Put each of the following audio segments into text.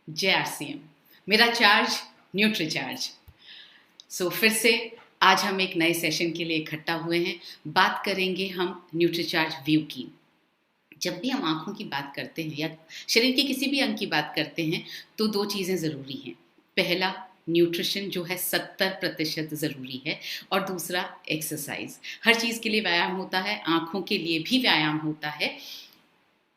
जय आरसीएम। मेरा charge Nutricharge. फिर से आज हम एक नए सेशन के लिए इकट्ठा हुए हैं। बात करेंगे हम न्यूट्रीचार्ज व्यू की। जब भी हम आँखों की बात करते हैं या शरीर के किसी भी अंग की बात करते हैं तो दो चीज़ें ज़रूरी हैं। पहला, न्यूट्रिशन जो है 70% ज़रूरी है, और दूसरा एक्सरसाइज। हर चीज़ के लिए व्यायाम होता है, आँखों के लिए भी व्यायाम होता है।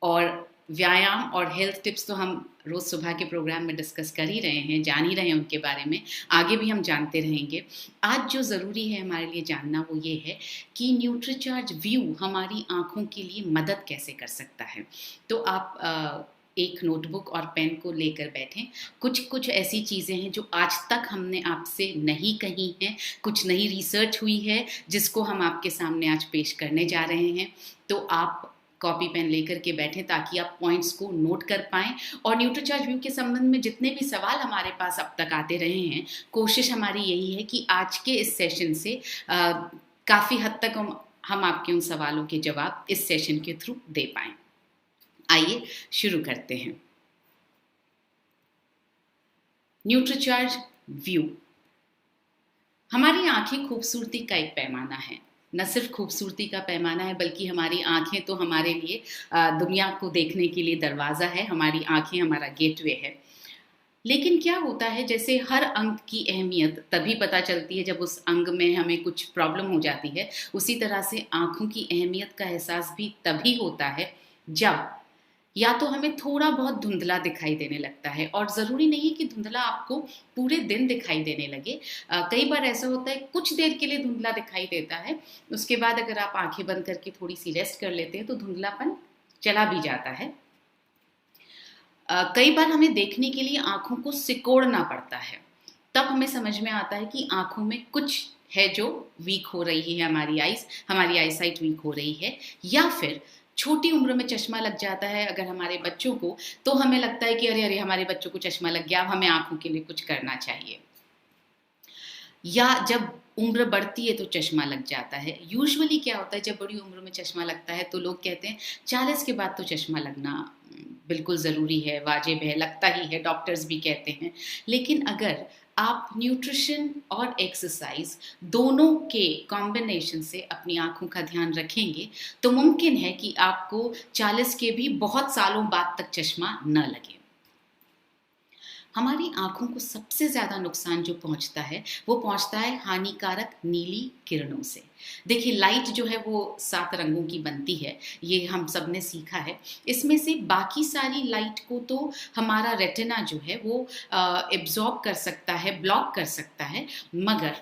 और व्यायाम और हेल्थ टिप्स तो हम रोज़ सुबह के प्रोग्राम में डिस्कस कर ही रहे हैं, जान ही रहे हैं उनके बारे में, आगे भी हम जानते रहेंगे। आज जो ज़रूरी है हमारे लिए जानना वो ये है कि न्यूट्रीचार्ज व्यू हमारी आँखों के लिए मदद कैसे कर सकता है। तो आप एक नोटबुक और पेन को लेकर बैठें। कुछ ऐसी चीज़ें हैं जो आज तक हमने आपसे नहीं कही हैं, कुछ नई रिसर्च हुई है जिसको हम आपके सामने आज पेश करने जा रहे हैं। तो आप कॉपी पेन लेकर के बैठें ताकि आप पॉइंट्स को नोट कर पाएँ। और न्यूट्रीचार्ज व्यू के संबंध में जितने भी सवाल हमारे पास अब तक आते रहे हैं, कोशिश हमारी यही है कि आज के इस सेशन से काफ़ी हद तक हम आपके उन सवालों के जवाब इस सेशन के थ्रू दे पाएँ। आइए शुरू करते हैं। Nutricharge view. हमारी आंखें खूबसूरती का एक पैमाना है। न सिर्फ खूबसूरती का पैमाना है बल्कि हमारी आंखें तो हमारे लिए दुनिया को देखने के लिए दरवाज़ा है। हमारी आंखें हमारा गेटवे है। लेकिन क्या होता है, जैसे हर अंग की अहमियत तभी पता चलती है जब उस अंग में हमें कुछ प्रॉब्लम हो जाती है, उसी तरह से आंखों की अहमियत का एहसास भी तभी होता है जब या तो हमें थोड़ा बहुत धुंधला दिखाई देने लगता है। और ज़रूरी नहीं है कि धुंधला आपको पूरे दिन दिखाई देने लगे। कई बार ऐसा होता है कुछ देर के लिए धुंधला दिखाई देता है, उसके बाद अगर आप आंखें बंद करके थोड़ी सी रेस्ट कर लेते हैं तो धुंधलापन चला भी जाता है। कई बार हमें देखने के लिए आंखों को सिकोड़ना पड़ता है, तब हमें समझ में आता है कि आंखों में कुछ है जो वीक हो रही है, हमारी आईसाइट वीक हो रही है। या फिर छोटी उम्र में चश्मा लग जाता है अगर हमारे बच्चों को, तो हमें लगता है कि अरे अरे हमारे बच्चों को चश्मा लग गया, अब हमें आंखों के लिए कुछ करना चाहिए। या जब उम्र बढ़ती है तो चश्मा लग जाता है। यूजुअली क्या होता है, जब बड़ी उम्र में चश्मा लगता है तो लोग कहते हैं 40 के बाद तो चश्मा लगना बिल्कुल ज़रूरी है, वाजिब है, लगता ही है, डॉक्टर्स भी कहते हैं। लेकिन अगर आप न्यूट्रिशन और एक्सरसाइज दोनों के कॉम्बिनेशन से अपनी आँखों का ध्यान रखेंगे तो मुमकिन है कि आपको 40 के भी बहुत सालों बाद तक चश्मा न लगे। हमारी आँखों को सबसे ज़्यादा नुकसान जो पहुँचता है वो पहुँचता है हानिकारक नीली किरणों से। देखिए, लाइट जो है वो 7 रंगों की बनती है, ये हम सब ने सीखा है। इसमें से बाकी सारी लाइट को तो हमारा रेटिना जो है वो एब्जॉर्ब कर सकता है, ब्लॉक कर सकता है, मगर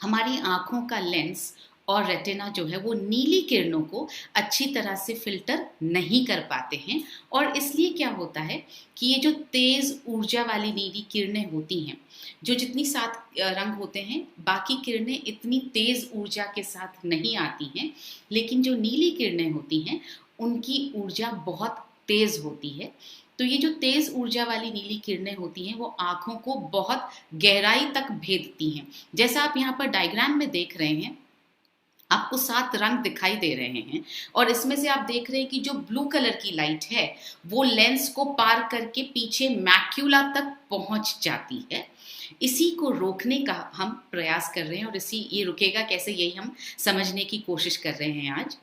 हमारी आँखों का लेंस और रेटिना जो है वो नीली किरणों को अच्छी तरह से फ़िल्टर नहीं कर पाते हैं। और इसलिए क्या होता है कि ये जो तेज़ ऊर्जा वाली नीली किरणें होती हैं, जो जितनी 7 रंग होते हैं, बाकी किरणें इतनी तेज़ ऊर्जा के साथ नहीं आती हैं, लेकिन जो नीली किरणें होती हैं उनकी ऊर्जा बहुत तेज़ होती है। तो ये जो तेज़ ऊर्जा वाली नीली किरणें होती हैं वो आँखों को बहुत गहराई तक भेदती हैं। जैसा आप यहाँ पर डायग्राम में देख रहे हैं, आपको 7 रंग दिखाई दे रहे हैं, और इसमें से आप देख रहे हैं कि जो ब्लू कलर की लाइट है वो लेंस को पार करके पीछे मैक्यूला तक पहुंच जाती है। इसी को रोकने का हम प्रयास कर रहे हैं, और ये रुकेगा कैसे, यही हम समझने की कोशिश कर रहे हैं आज।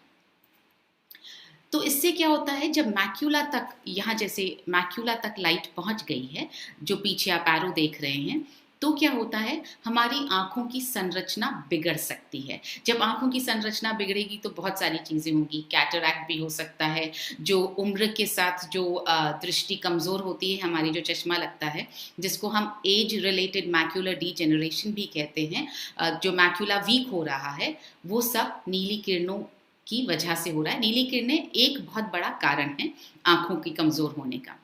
तो इससे क्या होता है, जब मैक्यूला तक, यहाँ जैसे मैक्यूला तक लाइट पहुंच गई है, जो पीछे आप एरो देख रहे हैं, तो क्या होता है, हमारी आँखों की संरचना बिगड़ सकती है। जब आँखों की संरचना बिगड़ेगी तो बहुत सारी चीज़ें होंगी। कैटरैक्ट भी हो सकता है, जो उम्र के साथ जो दृष्टि कमज़ोर होती है, हमारी जो चश्मा लगता है, जिसको हम एज रिलेटेड मैक्यूलर डीजेनरेशन भी कहते हैं, जो मैक्यूला वीक हो रहा है, वो सब नीली किरणों की वजह से हो रहा है। नीली किरणें एक बहुत बड़ा कारण है आँखों की कमज़ोर होने का।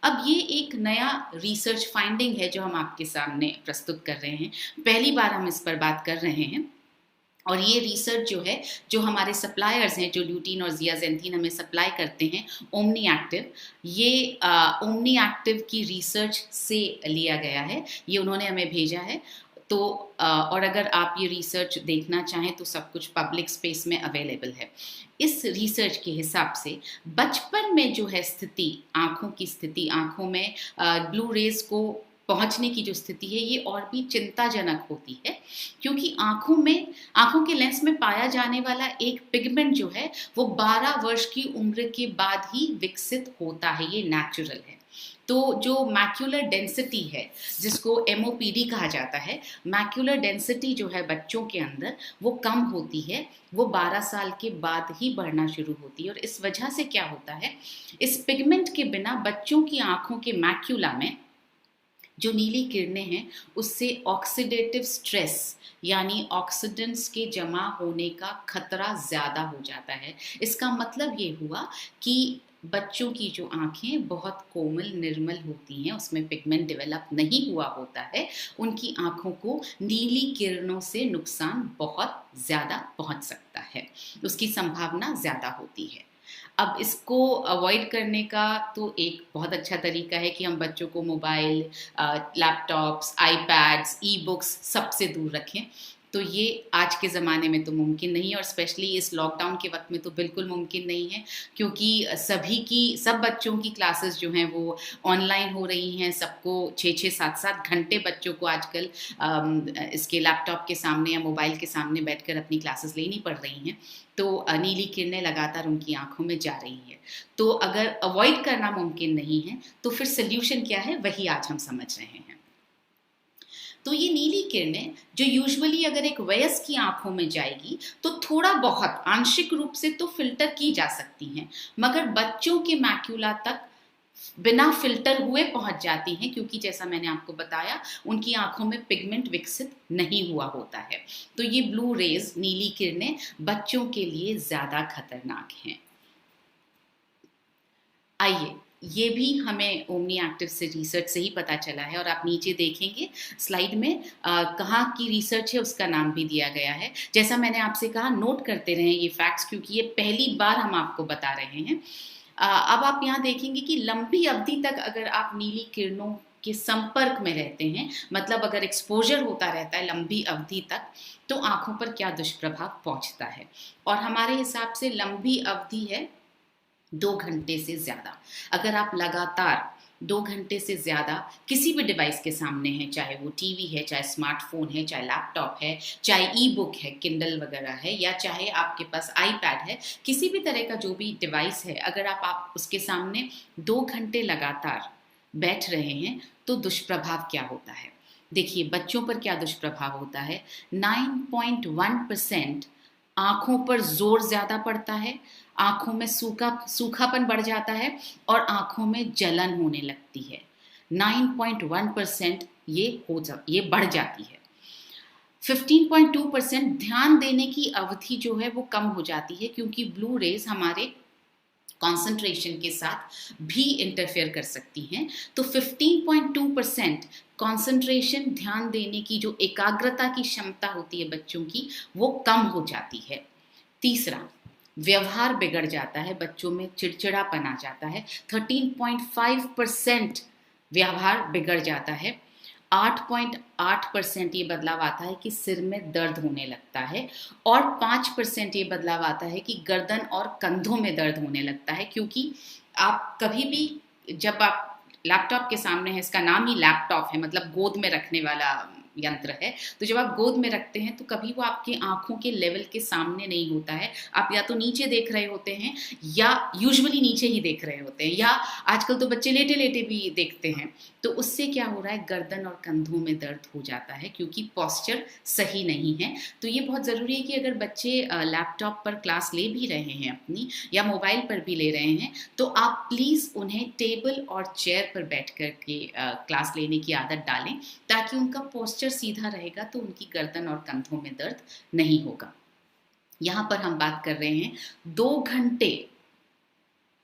अब ये एक नया रिसर्च फाइंडिंग है जो हम आपके सामने प्रस्तुत कर रहे हैं। पहली बार हम इस पर बात कर रहे हैं, और ये रिसर्च जो है, जो हमारे सप्लायर्स हैं, जो ल्यूटीन और ज़ियाज़ेंथीन हमें सप्लाई करते हैं, ओमनी एक्टिव, ये ओमनी एक्टिव की रिसर्च से लिया गया है। ये उन्होंने हमें भेजा है। तो और अगर आप ये रिसर्च देखना चाहें तो सब कुछ पब्लिक स्पेस में अवेलेबल है। इस रिसर्च के हिसाब से बचपन में जो है स्थिति, आँखों की स्थिति, आँखों में ब्लू रेज को पहुंचने की जो स्थिति है ये और भी चिंताजनक होती है, क्योंकि आँखों के लेंस में पाया जाने वाला एक पिगमेंट जो है वो 12 वर्ष की उम्र के बाद ही विकसित होता है, ये नेचुरल है। तो जो मैक्यूलर डेंसिटी है, जिसको MOPD कहा जाता है, मैक्यूलर डेंसिटी जो है बच्चों के अंदर वो कम होती है, वो 12 साल के बाद ही बढ़ना शुरू होती है। और इस वजह से क्या होता है, इस पिगमेंट के बिना बच्चों की आंखों के मैक्यूला में जो नीली किरणें हैं उससे ऑक्सीडेटिव स्ट्रेस यानी ऑक्सीडेंट्स के जमा होने का खतरा ज़्यादा हो जाता है। इसका मतलब ये हुआ कि बच्चों की जो आंखें बहुत कोमल निर्मल होती हैं, उसमें पिगमेंट डेवलप नहीं हुआ होता है, उनकी आंखों को नीली किरणों से नुकसान बहुत ज़्यादा पहुंच सकता है, उसकी संभावना ज़्यादा होती है। अब इसको अवॉइड करने का तो एक बहुत अच्छा तरीका है कि हम बच्चों को mobile, laptops, iPads, e books सबसे दूर रखें। तो ये आज के ज़माने में तो मुमकिन नहीं है, और स्पेशली इस लॉकडाउन के वक्त में तो बिल्कुल मुमकिन नहीं है, क्योंकि सब बच्चों की क्लासेस जो हैं वो ऑनलाइन हो रही हैं। सबको 6-6, 7-7 घंटे बच्चों को आजकल इसके लैपटॉप के सामने या मोबाइल के सामने बैठकर अपनी क्लासेस लेनी पड़ रही हैं। तो नीली किरणें लगातार उनकी आंखों में जा रही है। तो अगर अवॉइड करना मुमकिन नहीं है तो फिर सोल्यूशन क्या है, वही आज हम समझ रहे हैं। तो ये नीली किरणें जो यूजुअली अगर एक वयस्क की आंखों में जाएगी तो थोड़ा बहुत आंशिक रूप से तो फिल्टर की जा सकती हैं, मगर बच्चों के मैक्यूला तक बिना फिल्टर हुए पहुंच जाती हैं, क्योंकि जैसा मैंने आपको बताया उनकी आंखों में पिगमेंट विकसित नहीं हुआ होता है। तो ये ब्लू रेज, नीली किरणें बच्चों के लिए ज्यादा खतरनाक हैं। आइए, ये भी हमें ओमनी एक्टिव से रिसर्च से ही पता चला है, और आप नीचे देखेंगे स्लाइड में कहाँ की रिसर्च है उसका नाम भी दिया गया है। जैसा मैंने आपसे कहा, नोट करते रहें ये फैक्ट्स, क्योंकि ये पहली बार हम आपको बता रहे हैं। अब आप यहाँ देखेंगे कि लंबी अवधि तक अगर आप नीली किरणों के संपर्क में रहते हैं, मतलब अगर एक्सपोजर होता रहता है लंबी अवधि तक, तो आंखों पर क्या दुष्प्रभाव पहुंचता है। और हमारे हिसाब से लंबी अवधि है 2 घंटे से ज़्यादा। अगर आप लगातार 2 घंटे से ज़्यादा किसी भी डिवाइस के सामने हैं, चाहे वो टीवी है, चाहे स्मार्टफोन है, चाहे लैपटॉप है, चाहे ई बुक है, किंडल वगैरह है, या चाहे आपके पास आईपैड है, किसी भी तरह का जो भी डिवाइस है, अगर आप उसके सामने 2 घंटे लगातार बैठ रहे हैं तो दुष्प्रभाव क्या होता है। देखिए, बच्चों पर क्या दुष्प्रभाव होता है। 9.1% आंखों पर जोर ज्यादा पड़ता है, आंखों में सूखापन बढ़ जाता है, और आंखों में जलन होने लगती है। 9.1% ये बढ़ जाती है। 15.2% ध्यान देने की अवधि जो है वो कम हो जाती है, क्योंकि ब्लू रेज हमारे कॉन्सेंट्रेशन के साथ भी इंटरफेयर कर सकती हैं। तो 15.2% कॉन्सेंट्रेशन, ध्यान देने की जो एकाग्रता की क्षमता होती है बच्चों की, वो कम हो जाती है। तीसरा, व्यवहार बिगड़ जाता है, बच्चों में चिड़चिड़ापन आ जाता है। 13.5% व्यवहार बिगड़ जाता है। 8.8% ये बदलाव आता है कि सिर में दर्द होने लगता है, और 5% ये बदलाव आता है कि गर्दन और कंधों में दर्द होने लगता है। क्योंकि आप कभी भी जब आप लैपटॉप के सामने हैं, इसका नाम ही लैपटॉप है, मतलब गोद में रखने वाला यंत्र है, तो जब आप गोद में रखते हैं तो कभी वो आपकी आंखों के लेवल के सामने नहीं होता है। आप या तो नीचे देख रहे होते हैं, या यूजुअली नीचे ही देख रहे होते हैं, या आजकल तो बच्चे लेटे लेटे भी देखते हैं। तो उससे क्या हो रहा है, गर्दन और कंधों में दर्द हो जाता है, क्योंकि पोस्चर सही नहीं है। तो ये बहुत ज़रूरी है कि अगर बच्चे लैपटॉप पर क्लास ले भी रहे हैं अपनी, या मोबाइल पर भी ले रहे हैं, तो आप प्लीज़ उन्हें टेबल और चेयर पर बैठ कर के क्लास लेने की आदत डालें, ताकि उनका पोस्चर सीधा रहेगा, तो उनकी गर्दन और कंधों में दर्द नहीं होगा। यहाँ पर हम बात कर रहे हैं 2 घंटे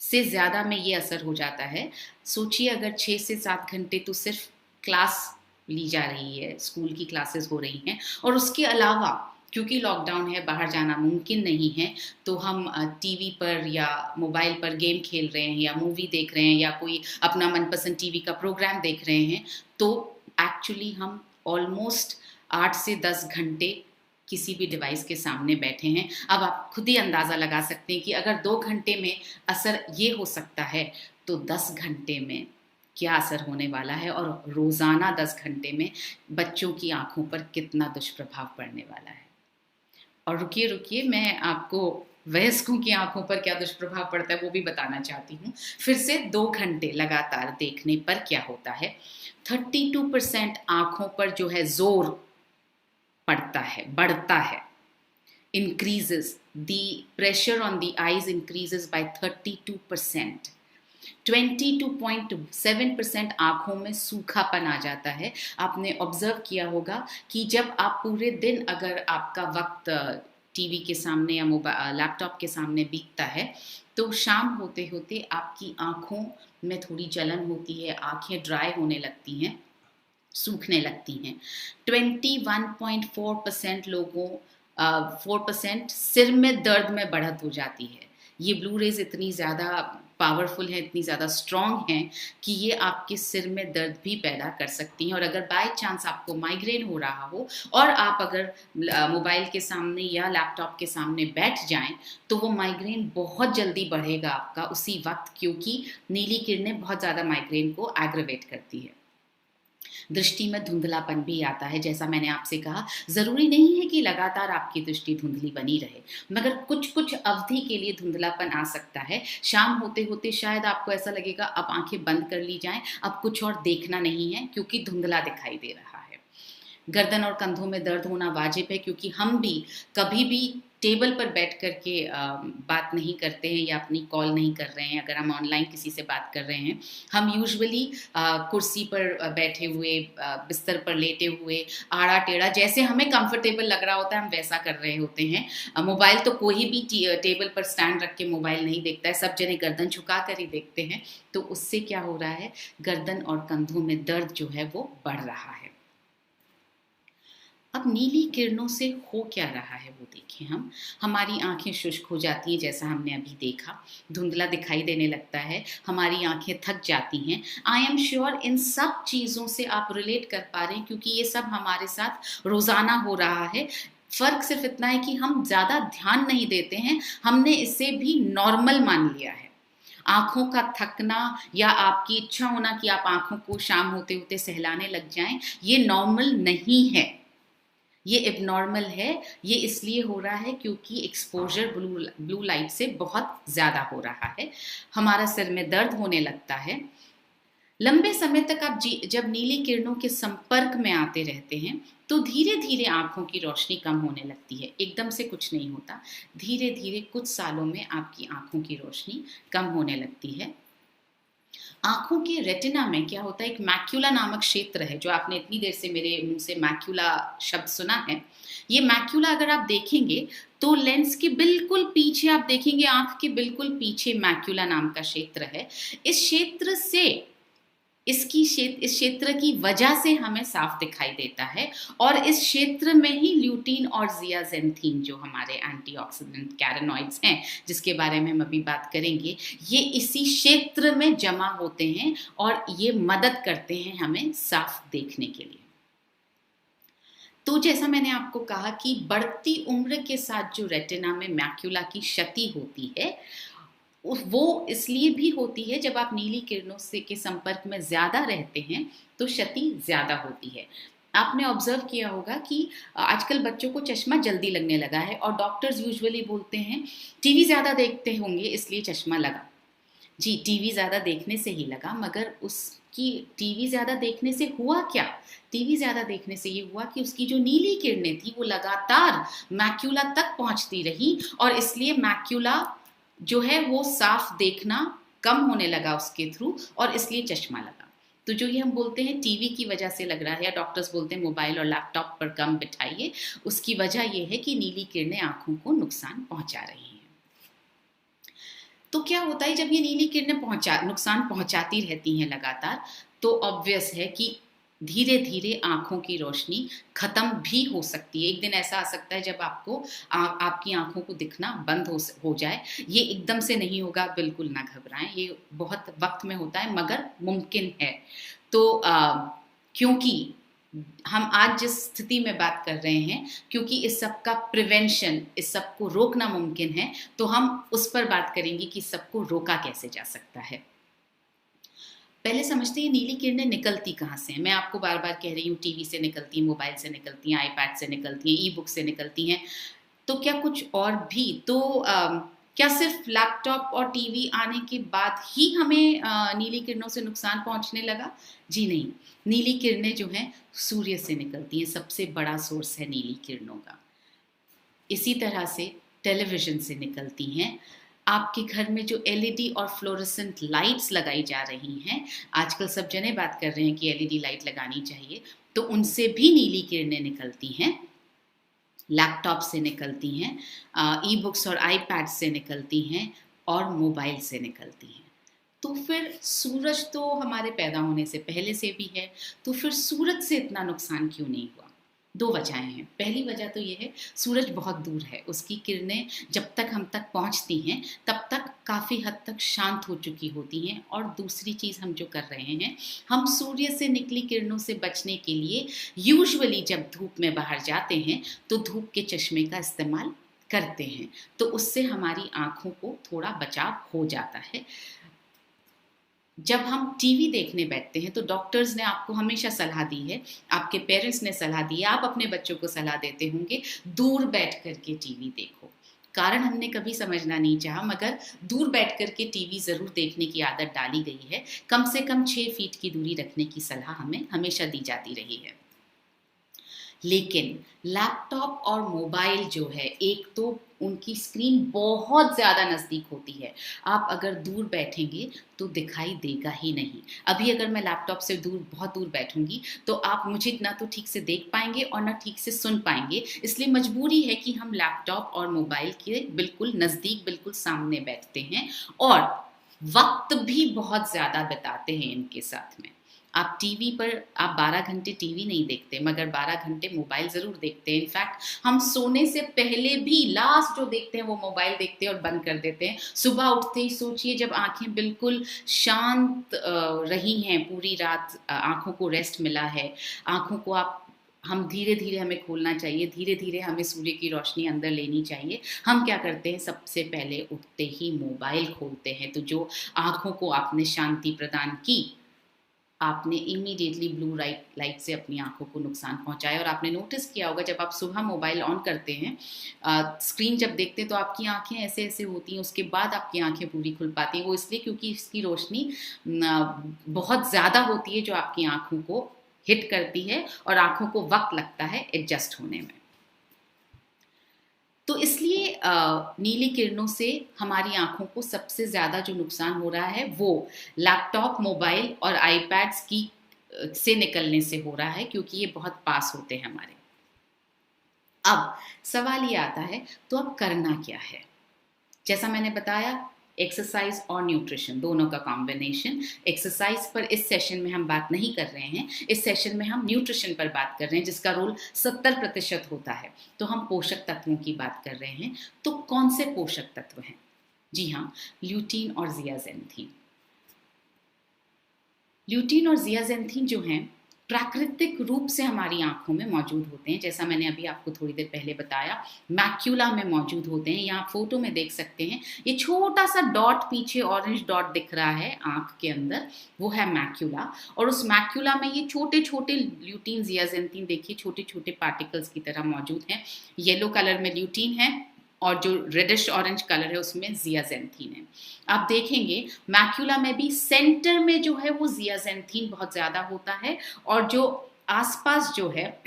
से ज़्यादा में ये असर हो जाता है। सोचिए, अगर 6 से 7 घंटे तो सिर्फ क्लास ली जा रही है, स्कूल की क्लासेस हो रही हैं, और उसके अलावा क्योंकि लॉकडाउन है, बाहर जाना मुमकिन नहीं है, तो हम टीवी पर या मोबाइल पर गेम खेल रहे हैं, या मूवी देख रहे हैं, या कोई अपना मनपसंद टीवी का प्रोग्राम देख रहे हैं, तो एक्चुअली हम ऑलमोस्ट 8 से 10 घंटे किसी भी डिवाइस के सामने बैठे हैं। अब आप खुद ही अंदाज़ा लगा सकते हैं कि अगर 2 घंटे में असर ये हो सकता है तो 10 घंटे में क्या असर होने वाला है, और रोज़ाना 10 घंटे में बच्चों की आंखों पर कितना दुष्प्रभाव पड़ने वाला है। और रुकिए रुकिए, मैं आपको वयस्कों की आंखों पर क्या दुष्प्रभाव पड़ता है वो भी बताना चाहती हूँ। फिर से 2 घंटे लगातार देखने पर क्या होता है। 32% आंखों पर जो है जोर पड़ता है, बढ़ता है, increases, the pressure on the eyes increases by 32%। 22.7% आंखों में सूखापन आ जाता है। आपने ऑब्जर्व किया होगा कि जब आप पूरे दिन अगर आपका वक्त टीवी के सामने या मोबाइल लैपटॉप के सामने बीतता है तो शाम होते होते आपकी आंखों में थोड़ी जलन होती है, आंखें ड्राई होने लगती हैं, सूखने लगती हैं। 21.4% लोगों 4% सिर में दर्द में बढ़त हो जाती है। ये ब्लू रेज इतनी ज़्यादा पावरफुल है, इतनी ज़्यादा स्ट्रॉन्ग है कि ये आपके सिर में दर्द भी पैदा कर सकती हैं। और अगर बाय चांस आपको माइग्रेन हो रहा हो और आप अगर मोबाइल के सामने या लैपटॉप के सामने बैठ जाएं तो वो माइग्रेन बहुत जल्दी बढ़ेगा आपका उसी वक्त, क्योंकि नीली किरणें बहुत ज़्यादा माइग्रेन को एग्रवेट करती है। दृष्टि में धुंधलापन भी आता है। जैसा मैंने आपसे कहा, ज़रूरी नहीं है कि लगातार आपकी दृष्टि धुंधली बनी रहे, मगर कुछ कुछ अवधि के लिए धुंधलापन आ सकता है। शाम होते होते शायद आपको ऐसा लगेगा अब आंखें बंद कर ली जाएं, अब कुछ और देखना नहीं है क्योंकि धुंधला दिखाई दे रहा है। गर्दन और कंधों में दर्द होना वाजिब है, क्योंकि हम भी कभी भी टेबल पर बैठ कर के बात नहीं करते हैं या अपनी कॉल नहीं कर रहे हैं। अगर हम ऑनलाइन किसी से बात कर रहे हैं, हम यूजुअली कुर्सी पर बैठे हुए, बिस्तर पर लेटे हुए, आड़ा टेढ़ा, जैसे हमें कंफर्टेबल लग रहा होता है हम वैसा कर रहे होते हैं। मोबाइल तो कोई भी टेबल पर स्टैंड रख के मोबाइल नहीं देखता है, सब जने गर्दन झुका कर ही देखते हैं। तो उससे क्या हो रहा है, गर्दन और कंधों में दर्द जो है वो बढ़ रहा है। अब नीली किरणों से हो क्या रहा है वो देखें हम। हमारी आंखें शुष्क हो जाती हैं, जैसा हमने अभी देखा, धुंधला दिखाई देने लगता है, हमारी आंखें थक जाती हैं। आई एम श्योर इन सब चीज़ों से आप रिलेट कर पा रहे हैं, क्योंकि ये सब हमारे साथ रोज़ाना हो रहा है। फ़र्क सिर्फ इतना है कि हम ज़्यादा ध्यान नहीं देते हैं, हमने इसे भी नॉर्मल मान लिया है। आँखों का थकना या आपकी इच्छा होना कि आप आँखों को शाम होते होते सहलाने लग जाएं, ये नॉर्मल नहीं है, ये एबनॉर्मल है। ये इसलिए हो रहा है क्योंकि एक्सपोजर ब्लू लाइट से बहुत ज़्यादा हो रहा है। हमारा सिर में दर्द होने लगता है। लंबे समय तक आप जब नीली किरणों के संपर्क में आते रहते हैं तो धीरे धीरे आँखों की रोशनी कम होने लगती है। एकदम से कुछ नहीं होता, धीरे धीरे कुछ सालों में आपकी आँखों की रोशनी कम होने लगती है। आँखों के रेटिना में क्या होता है, एक मैक्यूला नामक क्षेत्र है, जो आपने इतनी देर से मेरे मुंह से मैक्यूला शब्द सुना है। ये मैक्यूला अगर आप देखेंगे तो लेंस के बिल्कुल पीछे आप देखेंगे, आँख के बिल्कुल पीछे मैक्यूला नाम का क्षेत्र है। इस क्षेत्र से इस क्षेत्र की वजह से हमें साफ दिखाई देता है, और इस क्षेत्र में ही ल्यूटीन और जियाजेंथीन, जो हमारे एंटीऑक्सीडेंट कैरोनॉइड्स हैं जिसके बारे में हम अभी बात करेंगे, ये इसी क्षेत्र में जमा होते हैं और ये मदद करते हैं हमें साफ देखने के लिए। तो जैसा मैंने आपको कहा कि बढ़ती उम्र के साथ जो रेटिना में मैक्यूला की क्षति होती है, वो इसलिए भी होती है, जब आप नीली किरणों से के संपर्क में ज़्यादा रहते हैं तो क्षति ज़्यादा होती है। आपने ऑब्जर्व किया होगा कि आजकल बच्चों को चश्मा जल्दी लगने लगा है, और डॉक्टर्स यूजुअली बोलते हैं टीवी ज़्यादा देखते होंगे इसलिए चश्मा लगा। जी, टीवी ज़्यादा देखने से ही लगा, मगर उसकी टीवी ज़्यादा देखने से हुआ क्या? टीवी ज़्यादा देखने से ये हुआ कि उसकी जो नीली किरणें थी वो लगातार मैक्यूला तक पहुँचती रही, और इसलिए मैक्यूला जो है वो साफ देखना कम होने लगा उसके थ्रू, और इसलिए चश्मा लगा। तो जो ये हम बोलते हैं टीवी की वजह से लग रहा है, या डॉक्टर्स बोलते हैं मोबाइल और लैपटॉप पर कम बिठाइए, उसकी वजह ये है कि नीली किरणें आंखों को नुकसान पहुंचा रही हैं। तो क्या होता है, जब ये नीली किरणें नुकसान पहुंचाती रहती हैं लगातार, तो ऑब्वियस है कि धीरे धीरे आंखों की रोशनी खत्म भी हो सकती है। एक दिन ऐसा आ सकता है जब आपकी आंखों को दिखना बंद हो जाए। ये एकदम से नहीं होगा, बिल्कुल ना घबराएं, ये बहुत वक्त में होता है मगर मुमकिन है। तो क्योंकि हम आज जिस स्थिति में बात कर रहे हैं, क्योंकि इस सब का प्रिवेंशन, इस सब को रोकना मुमकिन है, तो हम उस पर बात करेंगे कि सबको रोका कैसे जा सकता है। पहले समझते हैं नीली किरणें निकलती कहाँ से हैं। मैं आपको बार बार कह रही हूँ टीवी से निकलती हैं, मोबाइल से निकलती हैं, आईपैड से निकलती हैं, ई बुक से निकलती हैं, तो क्या कुछ और भी? तो क्या सिर्फ लैपटॉप और टीवी आने के बाद ही हमें नीली किरणों से नुकसान पहुंचने लगा? जी नहीं, नीली किरणें जो हैं सूर्य से निकलती हैं, सबसे बड़ा सोर्स है नीली किरणों का। इसी तरह से टेलीविज़न से निकलती हैं। आपके घर में जो एलईडी और फ्लोरेसेंट लाइट्स लगाई जा रही हैं, आजकल सब जने बात कर रहे हैं कि एलईडी लाइट लगानी चाहिए, तो उनसे भी नीली किरणें निकलती हैं। लैपटॉप से निकलती हैं, ई बुक्स और आईपैड से निकलती हैं, और मोबाइल से निकलती हैं। तो फिर सूरज तो हमारे पैदा होने से पहले से भी है, तो फिर सूरज से इतना नुकसान क्यों नहीं हुआ? दो वजहें हैं। पहली वजह तो ये है, सूरज बहुत दूर है, उसकी किरणें जब तक हम तक पहुंचती हैं तब तक काफ़ी हद तक शांत हो चुकी होती हैं। और दूसरी चीज़ हम जो कर रहे हैं, हम सूर्य से निकली किरणों से बचने के लिए यूजुअली जब धूप में बाहर जाते हैं तो धूप के चश्मे का इस्तेमाल करते हैं, तो उससे हमारी आँखों को थोड़ा बचाव हो जाता है। जब हम टीवी देखने बैठते हैं तो डॉक्टर्स ने आपको हमेशा सलाह दी है, आपके पेरेंट्स ने सलाह दी है, आप अपने बच्चों को सलाह देते होंगे, दूर बैठ कर के टीवी देखो। कारण हमने कभी समझना नहीं चाहा, मगर दूर बैठ कर के टीवी ज़रूर देखने की आदत डाली गई है। कम से कम 6 फीट की दूरी रखने की सलाह हमें हमेशा दी जाती रही है। लेकिन लैपटॉप और मोबाइल जो है, एक तो उनकी स्क्रीन बहुत ज़्यादा नज़दीक होती है, आप अगर दूर बैठेंगे तो दिखाई देगा ही नहीं। अभी अगर मैं लैपटॉप से दूर, बहुत दूर बैठूंगी, तो आप मुझे ना तो ठीक से देख पाएंगे और ना ठीक से सुन पाएंगे। इसलिए मजबूरी है कि हम लैपटॉप और मोबाइल के बिल्कुल नज़दीक, बिल्कुल सामने बैठते हैं, और वक्त भी बहुत ज़्यादा बिताते हैं इनके साथ में। आप टीवी पर, आप 12 घंटे टीवी नहीं देखते, मगर 12 घंटे मोबाइल ज़रूर देखते हैं। इनफैक्ट हम सोने से पहले भी लास्ट जो देखते हैं वो मोबाइल देखते हैं और बंद कर देते हैं। सुबह उठते ही सोचिए, जब आंखें बिल्कुल शांत रही हैं पूरी रात, आंखों को रेस्ट मिला है, आंखों को हम धीरे धीरे हमें खोलना चाहिए, धीरे धीरे हमें सूर्य की रोशनी अंदर लेनी चाहिए। हम क्या करते हैं, सबसे पहले उठते ही मोबाइल खोलते हैं। तो जो आंखों को आपने शांति प्रदान की, आपने इमीडिएटली ब्लू लाइट से अपनी आंखों को नुकसान पहुंचाया। और आपने नोटिस किया होगा, जब आप सुबह मोबाइल ऑन करते हैं, स्क्रीन जब देखते हैं तो आपकी आंखें ऐसे ऐसे होती हैं, उसके बाद आपकी आंखें पूरी खुल पाती हैं। वो इसलिए क्योंकि इसकी रोशनी बहुत ज़्यादा होती है, जो आपकी आंखों को हिट करती है, और आंखों को वक्त लगता है एडजस्ट होने में। तो इसलिए नीली किरणों से हमारी आंखों को सबसे ज़्यादा जो नुकसान हो रहा है वो लैपटॉप, मोबाइल और आईपैड्स की से निकलने से हो रहा है, क्योंकि ये बहुत पास होते हैं हमारे। अब सवाल ये आता है, तो अब करना क्या है? जैसा मैंने बताया, एक्सरसाइज और न्यूट्रिशन दोनों का कॉम्बिनेशन। एक्सरसाइज पर इस सेशन में हम बात नहीं कर रहे हैं, इस सेशन में हम न्यूट्रिशन पर बात कर रहे हैं, जिसका रोल 70% होता है। तो हम पोषक तत्वों की बात कर रहे हैं। तो कौन से पोषक तत्व हैं? जी हाँ, ल्यूटीन और जियाजेंथीन। ल्यूटीन और जियाजेंथीन जो हैं, प्राकृतिक रूप से हमारी आंखों में मौजूद होते हैं। जैसा मैंने अभी आपको थोड़ी देर पहले बताया, मैक्यूला में मौजूद होते हैं। यहाँ फोटो में देख सकते हैं, ये छोटा सा डॉट, पीछे ऑरेंज डॉट दिख रहा है आंख के अंदर, वो है मैक्यूला। और उस मैक्यूला में ये छोटे छोटे ल्यूटीन, जियाजेंथीन देखिए छोटे छोटे पार्टिकल्स की तरह मौजूद हैं। येलो कलर में ल्यूटीन है, और जो रेडिश ऑरेंज कलर है उसमें जियाजेंथीन है। आप देखेंगे मैक्यूला में भी सेंटर में जो है वो जियाजेंथीन बहुत ज़्यादा होता है, और जो आसपास जो है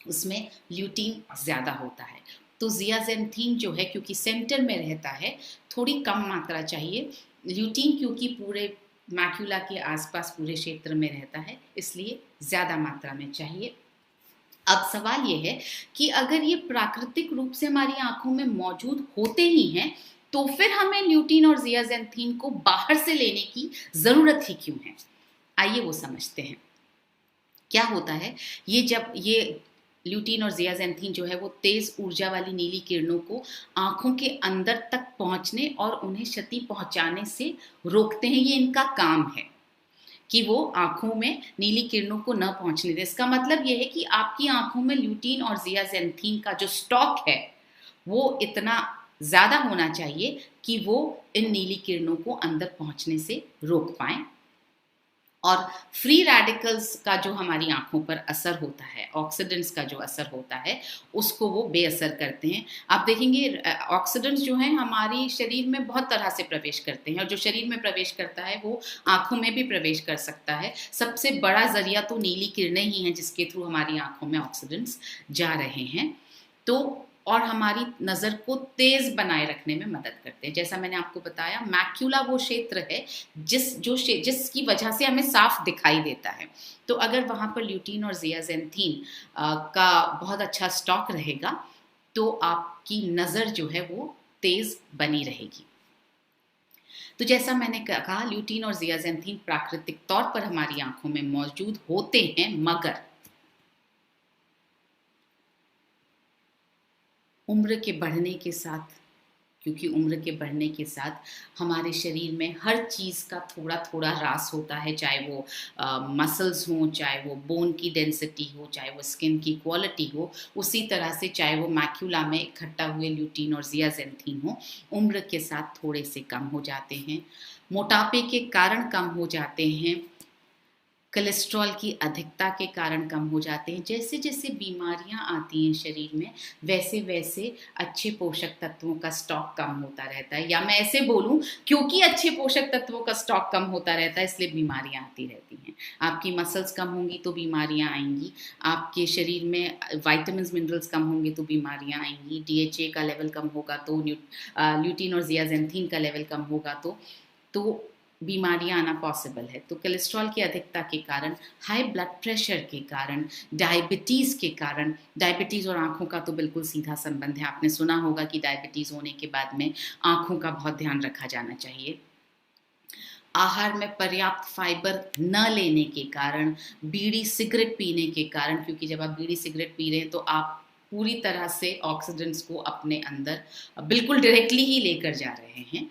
उसमें ल्यूटीन ज़्यादा होता है। तो जियाजेंथीन जो है, क्योंकि सेंटर में रहता है, थोड़ी कम मात्रा चाहिए। ल्यूटीन क्योंकि पूरे मैक्यूला के आसपास पूरे क्षेत्र में रहता है, इसलिए ज़्यादा मात्रा में चाहिए। अब सवाल ये है कि अगर ये प्राकृतिक रूप से हमारी आंखों में मौजूद होते ही हैं, तो फिर हमें ल्यूटीन और जियाजेंथीन को बाहर से लेने की जरूरत ही क्यों है? आइए वो समझते हैं। क्या होता है, ये जब ये ल्यूटीन और जियाजेंथीन जो है वो तेज ऊर्जा वाली नीली किरणों को आंखों के अंदर तक पहुंचने और उन्हें क्षति पहुंचाने से रोकते हैं। ये इनका काम है। कि वो आंखों में नीली किरणों को न पहुंचने दे। इसका मतलब ये है कि आपकी आंखों में ल्यूटीन और ज़ियाज़ैंथीन का जो स्टॉक है वो इतना ज़्यादा होना चाहिए कि वो इन नीली किरणों को अंदर पहुंचने से रोक पाएं। और फ्री रेडिकल्स का जो हमारी आंखों पर असर होता है, ऑक्सीडेंट्स का जो असर होता है, उसको वो बेअसर करते हैं। आप देखेंगे ऑक्सीडेंट्स जो हैं हमारी शरीर में बहुत तरह से प्रवेश करते हैं, और जो शरीर में प्रवेश करता है वो आंखों में भी प्रवेश कर सकता है। सबसे बड़ा जरिया तो नीली किरणें ही हैं जिसके थ्रू हमारी आंखों में ऑक्सीडेंट्स जा रहे हैं। तो और हमारी नज़र को तेज बनाए रखने में मदद करते हैं। जैसा मैंने आपको बताया, मैक्यूला वो क्षेत्र है जिसकी वजह से हमें साफ दिखाई देता है। तो अगर वहाँ पर ल्यूटीन और ज़ियाज़ैंथीन का बहुत अच्छा स्टॉक रहेगा तो आपकी नज़र जो है वो तेज बनी रहेगी। तो जैसा मैंने कहा, ल्यूटीन और ज़ियाज़ैंथीन प्राकृतिक तौर पर हमारी आंखों में मौजूद होते हैं, मगर उम्र के बढ़ने के साथ, क्योंकि उम्र के बढ़ने के साथ हमारे शरीर में हर चीज़ का थोड़ा थोड़ा ह्रास होता है, चाहे वो मसल्स हों, चाहे वो बोन की डेंसिटी हो, चाहे वो स्किन की क्वालिटी हो, उसी तरह से चाहे वो मैक्यूला में इकट्ठा हुए ल्यूटीन और ज़ियाज़ैंथीन हो, उम्र के साथ थोड़े से कम हो जाते हैं। मोटापे के कारण कम हो जाते हैं, कोलेस्ट्रॉल की अधिकता के कारण कम हो जाते हैं। जैसे जैसे बीमारियां आती हैं शरीर में, वैसे वैसे अच्छे पोषक तत्वों का स्टॉक कम होता रहता है। या मैं ऐसे बोलूं, क्योंकि अच्छे पोषक तत्वों का स्टॉक कम होता रहता है इसलिए बीमारियां आती रहती हैं। आपकी मसल्स कम होंगी तो बीमारियां आएंगी, आपके शरीर में वाइटामिन मिनरल्स कम होंगे तो बीमारियां आएंगी, DHA का लेवल कम होगा तो ल्यूटीन और ज़ियाज़ैंथीन का लेवल कम होगा तो बीमारियां आना पॉसिबल है। तो कोलेस्ट्रॉल की अधिकता के कारण, हाई ब्लड प्रेशर के कारण, डायबिटीज़ के कारण, डायबिटीज़ और आंखों का तो बिल्कुल सीधा संबंध है। आपने सुना होगा कि डायबिटीज़ होने के बाद में आंखों का बहुत ध्यान रखा जाना चाहिए। आहार में पर्याप्त फाइबर न लेने के कारण, बीड़ी सिगरेट पीने के कारण, क्योंकि जब आप बीड़ी सिगरेट पी रहे हैं तो आप पूरी तरह से ऑक्सीडेंट्स को अपने अंदर बिल्कुल डायरेक्टली ही लेकर जा रहे हैं।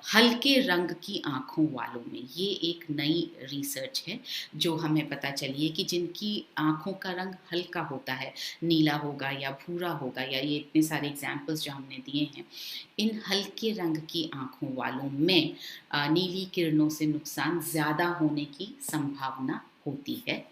हल्के रंग की आँखों वालों में, ये एक नई रिसर्च है जो हमें पता चली है कि जिनकी आँखों का रंग हल्का होता है, नीला होगा या भूरा होगा, या ये इतने सारे एग्जाम्पल्स जो हमने दिए हैं, इन हल्के रंग की आँखों वालों में नीली किरणों से नुकसान ज़्यादा होने की संभावना होती है।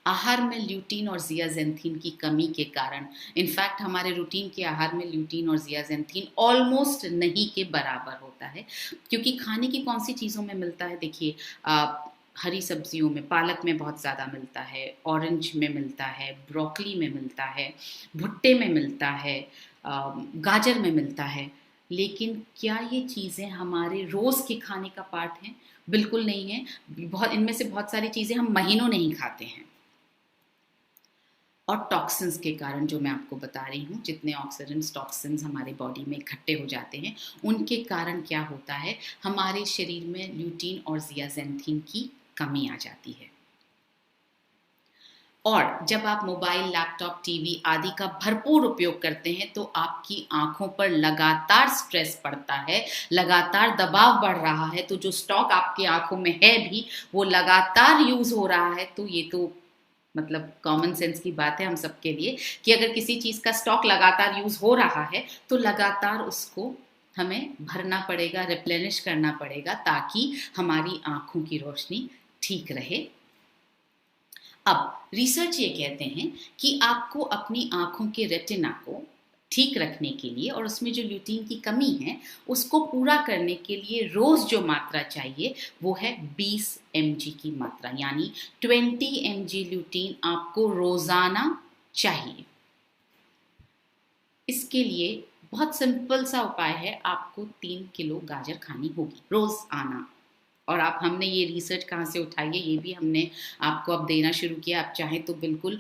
आहार में ल्यूटीन और ज़ियाज़ैंथीन की कमी के कारण, इनफैक्ट हमारे रूटीन के आहार में ल्यूटीन और ज़ियाज़ैंथीन ऑलमोस्ट नहीं के बराबर होता है। क्योंकि खाने की कौन सी चीज़ों में मिलता है, देखिए हरी सब्जियों में, पालक में बहुत ज़्यादा मिलता है, ऑरेंज में मिलता है, ब्रोकली में मिलता है, भुट्टे में मिलता है, गाजर में मिलता है। लेकिन क्या ये चीज़ें हमारे रोज़ के खाने का पार्ट हैं? बिल्कुल नहीं है। बहुत इनमें से बहुत सारी चीज़ें हम महीनों नहीं खाते हैं। और टॉक्सिन्स के कारण, जो मैं आपको बता रही हूँ, जितने ऑक्सीडेंट्स टॉक्सिन्स हमारे बॉडी में इकट्ठे हो जाते हैं, उनके कारण क्या होता है, हमारे शरीर में ल्यूटीन और ज़ियाज़ैंथीन की कमी आ जाती है। और जब आप मोबाइल, लैपटॉप, टीवी आदि का भरपूर उपयोग करते हैं तो आपकी आंखों पर लगातार स्ट्रेस पड़ता है, लगातार दबाव बढ़ रहा है। तो जो स्टॉक आपकी आंखों में है भी, वो लगातार यूज हो रहा है। तो ये तो मतलब कॉमन सेंस की बात है हम सबके लिए कि अगर किसी चीज का स्टॉक लगातार यूज हो रहा है तो लगातार उसको हमें भरना पड़ेगा, रिप्लेनिश करना पड़ेगा, ताकि हमारी आंखों की रोशनी ठीक रहे। अब रिसर्च ये कहते हैं कि आपको अपनी आंखों के रेटिना को ठीक रखने के लिए और उसमें जो ल्यूटीन की कमी है उसको पूरा करने के लिए रोज जो मात्रा चाहिए वो है 20 mg की मात्रा, यानी 20 mg ल्यूटीन आपको रोजाना चाहिए। इसके लिए बहुत सिंपल सा उपाय है, आपको 3 किलो गाजर खानी होगी रोज आना। और आप, हमने ये रिसर्च कहाँ से उठाई है ये भी हमने आपको अब देना शुरू किया। आप चाहें तो बिल्कुल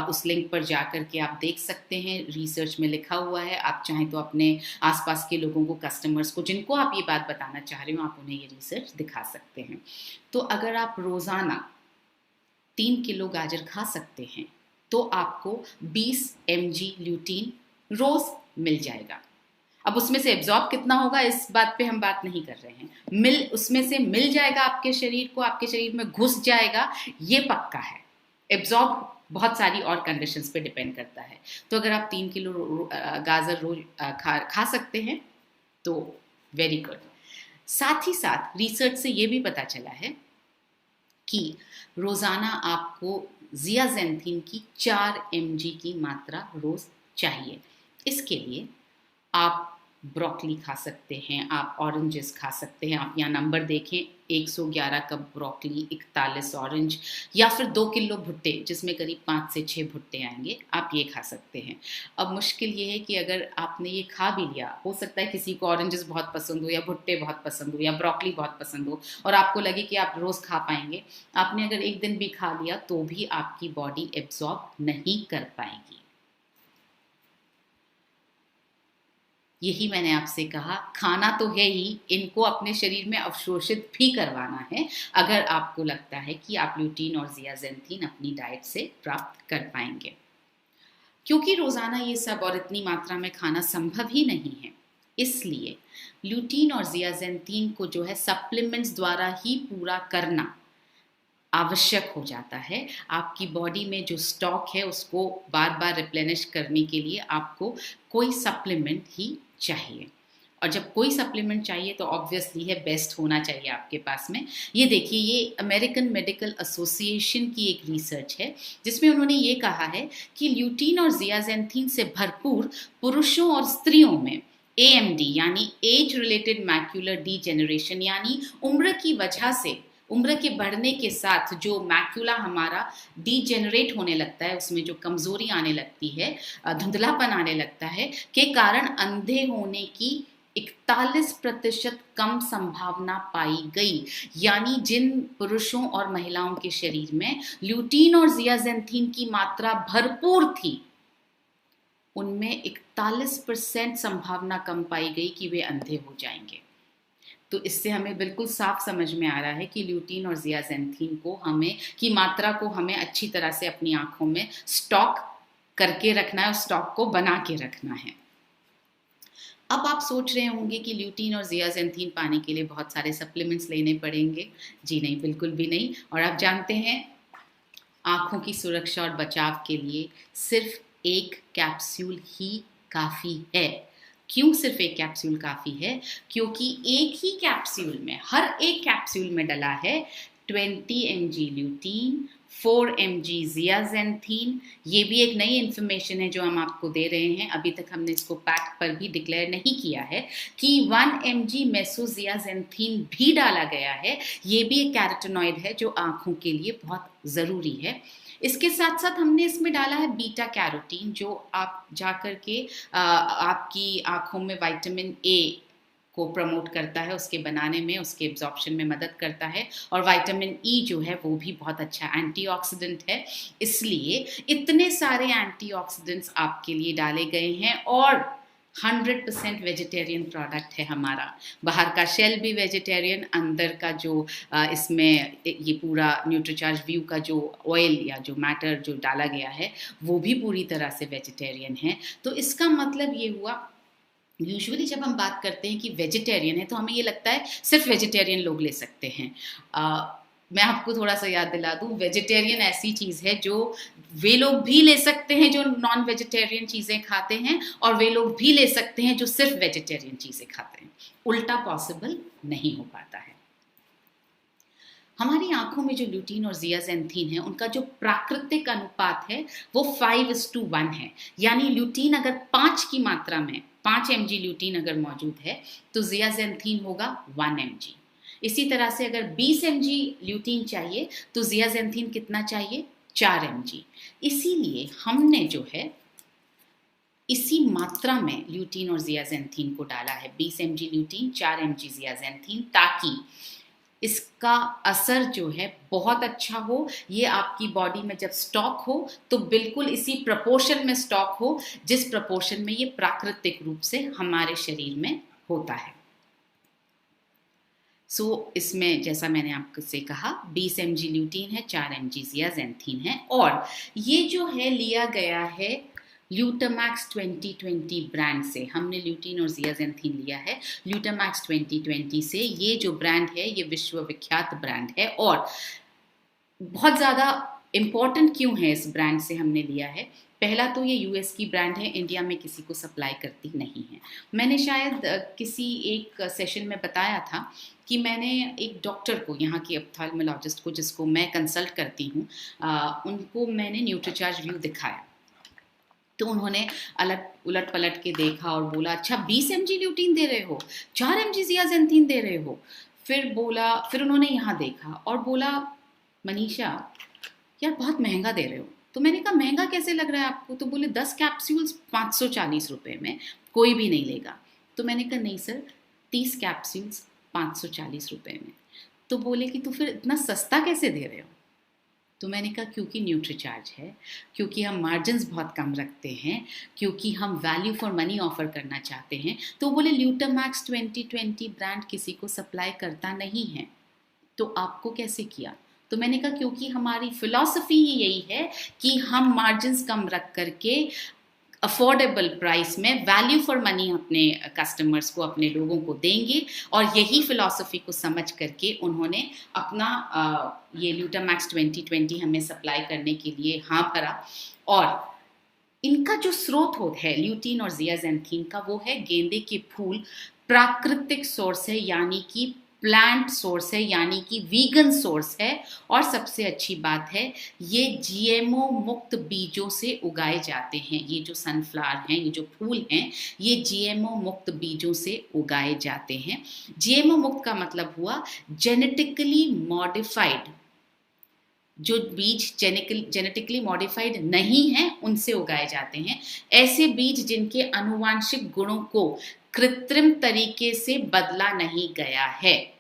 उस लिंक पर जा कर के आप देख सकते हैं, रिसर्च में लिखा हुआ है। आप चाहें तो अपने आसपास के लोगों को, कस्टमर्स को जिनको आप ये बात बताना चाह रहे हो, आप उन्हें ये रिसर्च दिखा सकते हैं। तो अगर आप रोज़ाना 3 किलो गाजर खा सकते हैं तो आपको 20 mg ल्यूटीन रोज़ मिल जाएगा। अब उसमें से एब्जॉर्ब कितना होगा इस बात पे हम बात नहीं कर रहे हैं। उसमें से मिल जाएगा आपके शरीर को, आपके शरीर में घुस जाएगा, ये पक्का है। एब्जॉर्ब बहुत सारी और कंडीशंस पे डिपेंड करता है। तो अगर आप 3 किलो गाजर रोज खा सकते हैं तो वेरी गुड। साथ ही साथ रिसर्च से ये भी पता चला है कि रोजाना आपको जियाजेंथिन की 4 mg की मात्रा रोज चाहिए। इसके लिए आप ब्रोकली खा सकते हैं, आप ऑरेंजेस खा सकते हैं। आप यहाँ नंबर देखें, 111 कप ब्रोकली, 41 ऑरेंज, या फिर 2 किलो भुट्टे जिसमें करीब 5 से 6 भुट्टे आएंगे, आप ये खा सकते हैं। अब मुश्किल ये है कि अगर आपने ये खा भी लिया, हो सकता है किसी को ऑरेंजेस बहुत पसंद हो या भुट्टे बहुत पसंद हो या ब्रोकली बहुत पसंद हो और आपको लगे कि आप रोज़ खा पाएंगे, आपने अगर एक दिन भी खा लिया तो भी आपकी बॉडी एब्जॉर्ब नहीं कर पाएगी। यही मैंने आपसे कहा, खाना तो है ही, इनको अपने शरीर में अवशोषित भी करवाना है अगर आपको लगता है कि आप ल्यूटीन और जियाजेंथिन अपनी डाइट से प्राप्त कर पाएंगे। क्योंकि रोजाना ये सब और इतनी मात्रा में खाना संभव ही नहीं है, इसलिए ल्यूटीन और जियाजेंथिन को जो है सप्लीमेंट्स द्वारा ही पूरा करना आवश्यक हो जाता है। आपकी बॉडी में जो स्टॉक है उसको बार बार रिप्लेनिश करने के लिए आपको कोई सप्लीमेंट ही चाहिए। और जब कोई सप्लीमेंट चाहिए तो ऑब्वियसली है बेस्ट होना चाहिए आपके पास में। ये देखिए, ये अमेरिकन मेडिकल एसोसिएशन की एक रिसर्च है जिसमें उन्होंने ये कहा है कि ल्यूटीन और जियाजेंथिन से भरपूर पुरुषों और स्त्रियों में AMD यानी एज रिलेटेड मैक्यूलर डीजेनरेशन, यानी उम्र की वजह से, उम्र के बढ़ने के साथ जो मैक्यूला हमारा डीजेनरेट होने लगता है, उसमें जो कमजोरी आने लगती है, धुंधलापन आने लगता है, के कारण अंधे होने की 41% कम संभावना पाई गई। यानी जिन पुरुषों और महिलाओं के शरीर में ल्यूटीन और जियाजेंथिन की मात्रा भरपूर थी, उनमें 41% संभावना कम पाई गई कि वे अंधे हो जाएंगे। तो इससे हमें बिल्कुल साफ समझ में आ रहा है कि ल्यूटीन और जियाजेंथिन को हमें की मात्रा को हमें अच्छी तरह से अपनी आंखों में स्टॉक करके रखना है, स्टॉक को बना के रखना है। अब आप सोच रहे होंगे कि ल्यूटीन और जियाजेंथिन पाने के लिए बहुत सारे सप्लीमेंट्स लेने पड़ेंगे। जी नहीं, बिल्कुल भी नहीं। और आप जानते हैं, आंखों की सुरक्षा और बचाव के लिए सिर्फ एक कैप्सूल ही काफ़ी है। क्यों सिर्फ एक कैप्सूल काफ़ी है? क्योंकि एक ही कैप्सूल में, हर एक कैप्सूल में डला है 20 mg ल्यूटीन, 4 mg जियाजेंथिन। ये भी एक नई इन्फॉर्मेशन है जो हम आपको दे रहे हैं, अभी तक हमने इसको पैक पर भी डिक्लेयर नहीं किया है कि 1 mg मेसोजियाजेंथिन भी डाला गया है। ये भी एक कैरोटीनॉइड है जो आंखों के लिए बहुत ज़रूरी है। इसके साथ साथ हमने इसमें डाला है बीटा कैरोटीन, जो आप जाकर के आपकी आंखों में विटामिन ए को प्रमोट करता है, उसके बनाने में, उसके एब्जॉर्प्शन में मदद करता है। और विटामिन ई जो है वो भी बहुत अच्छा एंटीऑक्सीडेंट है। इसलिए इतने सारे एंटीऑक्सीडेंट्स आपके लिए डाले गए हैं और 100% वेजिटेरियन प्रोडक्ट है हमारा। बाहर का शेल भी वेजिटेरियन, अंदर का जो इसमें ये पूरा न्यूट्रीचार्ज व्यू का जो ऑयल या जो मैटर जो डाला गया है वो भी पूरी तरह से वेजिटेरियन है। तो इसका मतलब ये हुआ, यूजुअली जब हम बात करते हैं कि वेजिटेरियन है तो हमें ये लगता है सिर्फ वेजिटेरियन लोग ले सकते हैं। मैं आपको थोड़ा सा याद दिला दूं, वेजिटेरियन ऐसी चीज़ है जो वे लोग भी ले सकते हैं जो नॉन वेजिटेरियन चीज़ें खाते हैं, और वे लोग भी ले सकते हैं जो सिर्फ वेजिटेरियन चीज़ें खाते हैं। उल्टा पॉसिबल नहीं हो पाता है। हमारी आंखों में जो ल्यूटीन और जियाजेंथिन है उनका जो प्राकृतिक अनुपात है वो 5:1 है। यानी ल्यूटीन अगर 5 की मात्रा में, 5 mg ल्यूटीन अगर मौजूद है तो जियाजेंथिन होगा 1 mg। इसी तरह से अगर 20 mg ल्यूटीन चाहिए तो जियाजेंथिन कितना चाहिए? 4 mg। इसीलिए हमने जो है इसी मात्रा में ल्यूटीन और जियाजेंथिन को डाला है, 20 mg ल्यूटीन, 4 mg जियाजेंथिन, ताकि इसका असर जो है बहुत अच्छा हो। ये आपकी बॉडी में जब स्टॉक हो तो बिल्कुल इसी प्रपोर्शन में स्टॉक हो जिस प्रपोर्शन में ये प्राकृतिक रूप से हमारे शरीर में होता है। इसमें जैसा मैंने आपसे कहा 20 mg ल्यूटीन है, 4 mg जियाजेंथिन है, और ये जो है लिया गया है ल्यूटामैक्स 2020 ब्रांड से हमने ल्यूटीन और ज़ियाज़ेंथीन लिया है। ल्यूटामैक्स 2020 से ये जो ब्रांड है ये विश्वविख्यात ब्रांड है और बहुत ज़्यादा इम्पॉर्टेंट क्यों है इस ब्रांड से हमने लिया है। पहला तो ये यूएस की ब्रांड है, इंडिया में किसी को सप्लाई करती नहीं है। मैंने शायद किसी एक सेशन में बताया था कि मैंने एक डॉक्टर को, यहाँ की ऑप्थेल्मोलॉजिस्ट को जिसको मैं कंसल्ट करती हूँ, उनको मैंने न्यूट्रीचार्ज व्यू दिखाया। तो उन्होंने उलट पलट के देखा और बोला अच्छा 20 mg ल्यूटीन दे रहे हो, 4 mg ज़ियाज़ेंथीन दे रहे हो। फिर उन्होंने यहाँ देखा और बोला मनीषा यार बहुत महंगा दे रहे हो। तो मैंने कहा महंगा कैसे लग रहा है आपको? तो बोले 10 कैप्सूल्स 540 रुपये में कोई भी नहीं लेगा। तो मैंने कहा नहीं सर, 30 कैप्सूल्स 540 रुपये में। तो बोले कि तो फिर इतना सस्ता कैसे दे रहे हो? तो मैंने कहा क्योंकि न्यूट्रीचार्ज है, क्योंकि हम मार्जिन्स बहुत कम रखते हैं, क्योंकि हम वैल्यू फॉर मनी ऑफर करना चाहते हैं। तो बोले ल्यूटामैक्स 2020 ब्रांड किसी को सप्लाई करता नहीं है, तो आपको कैसे किया? तो मैंने कहा क्योंकि हमारी फिलॉसफी ही यही है कि हम मार्जिन्स कम रख करके अफोर्डेबल प्राइस में वैल्यू फॉर मनी अपने कस्टमर्स को, अपने लोगों को देंगे। और यही फिलॉसफी को समझ करके उन्होंने अपना ये ल्यूटामैक्स 2020 हमें सप्लाई करने के लिए हाँ भरा। और इनका जो स्रोत है ल्यूटीन और ज़ियाज़ेंथीन का, वो है गेंदे के फूल, प्राकृतिक सोर्स है, यानी कि प्लांट सोर्स है, यानी कि वीगन सोर्स है। और सबसे अच्छी बात है ये जीएमओ मुक्त बीजों से उगाए जाते हैं। ये जो सनफ्लावर हैं, ये जो फूल हैं, ये जीएमओ मुक्त बीजों से उगाए जाते हैं। जीएमओ मुक्त का मतलब हुआ जेनेटिकली मॉडिफाइड, जो बीज जेनेटिकली मॉडिफाइड नहीं हैं उनसे उगाए जाते हैं। ऐसे बीज जिनके आनुवांशिक गुणों को कृत्रिम तरीके से बदला नहीं गया है,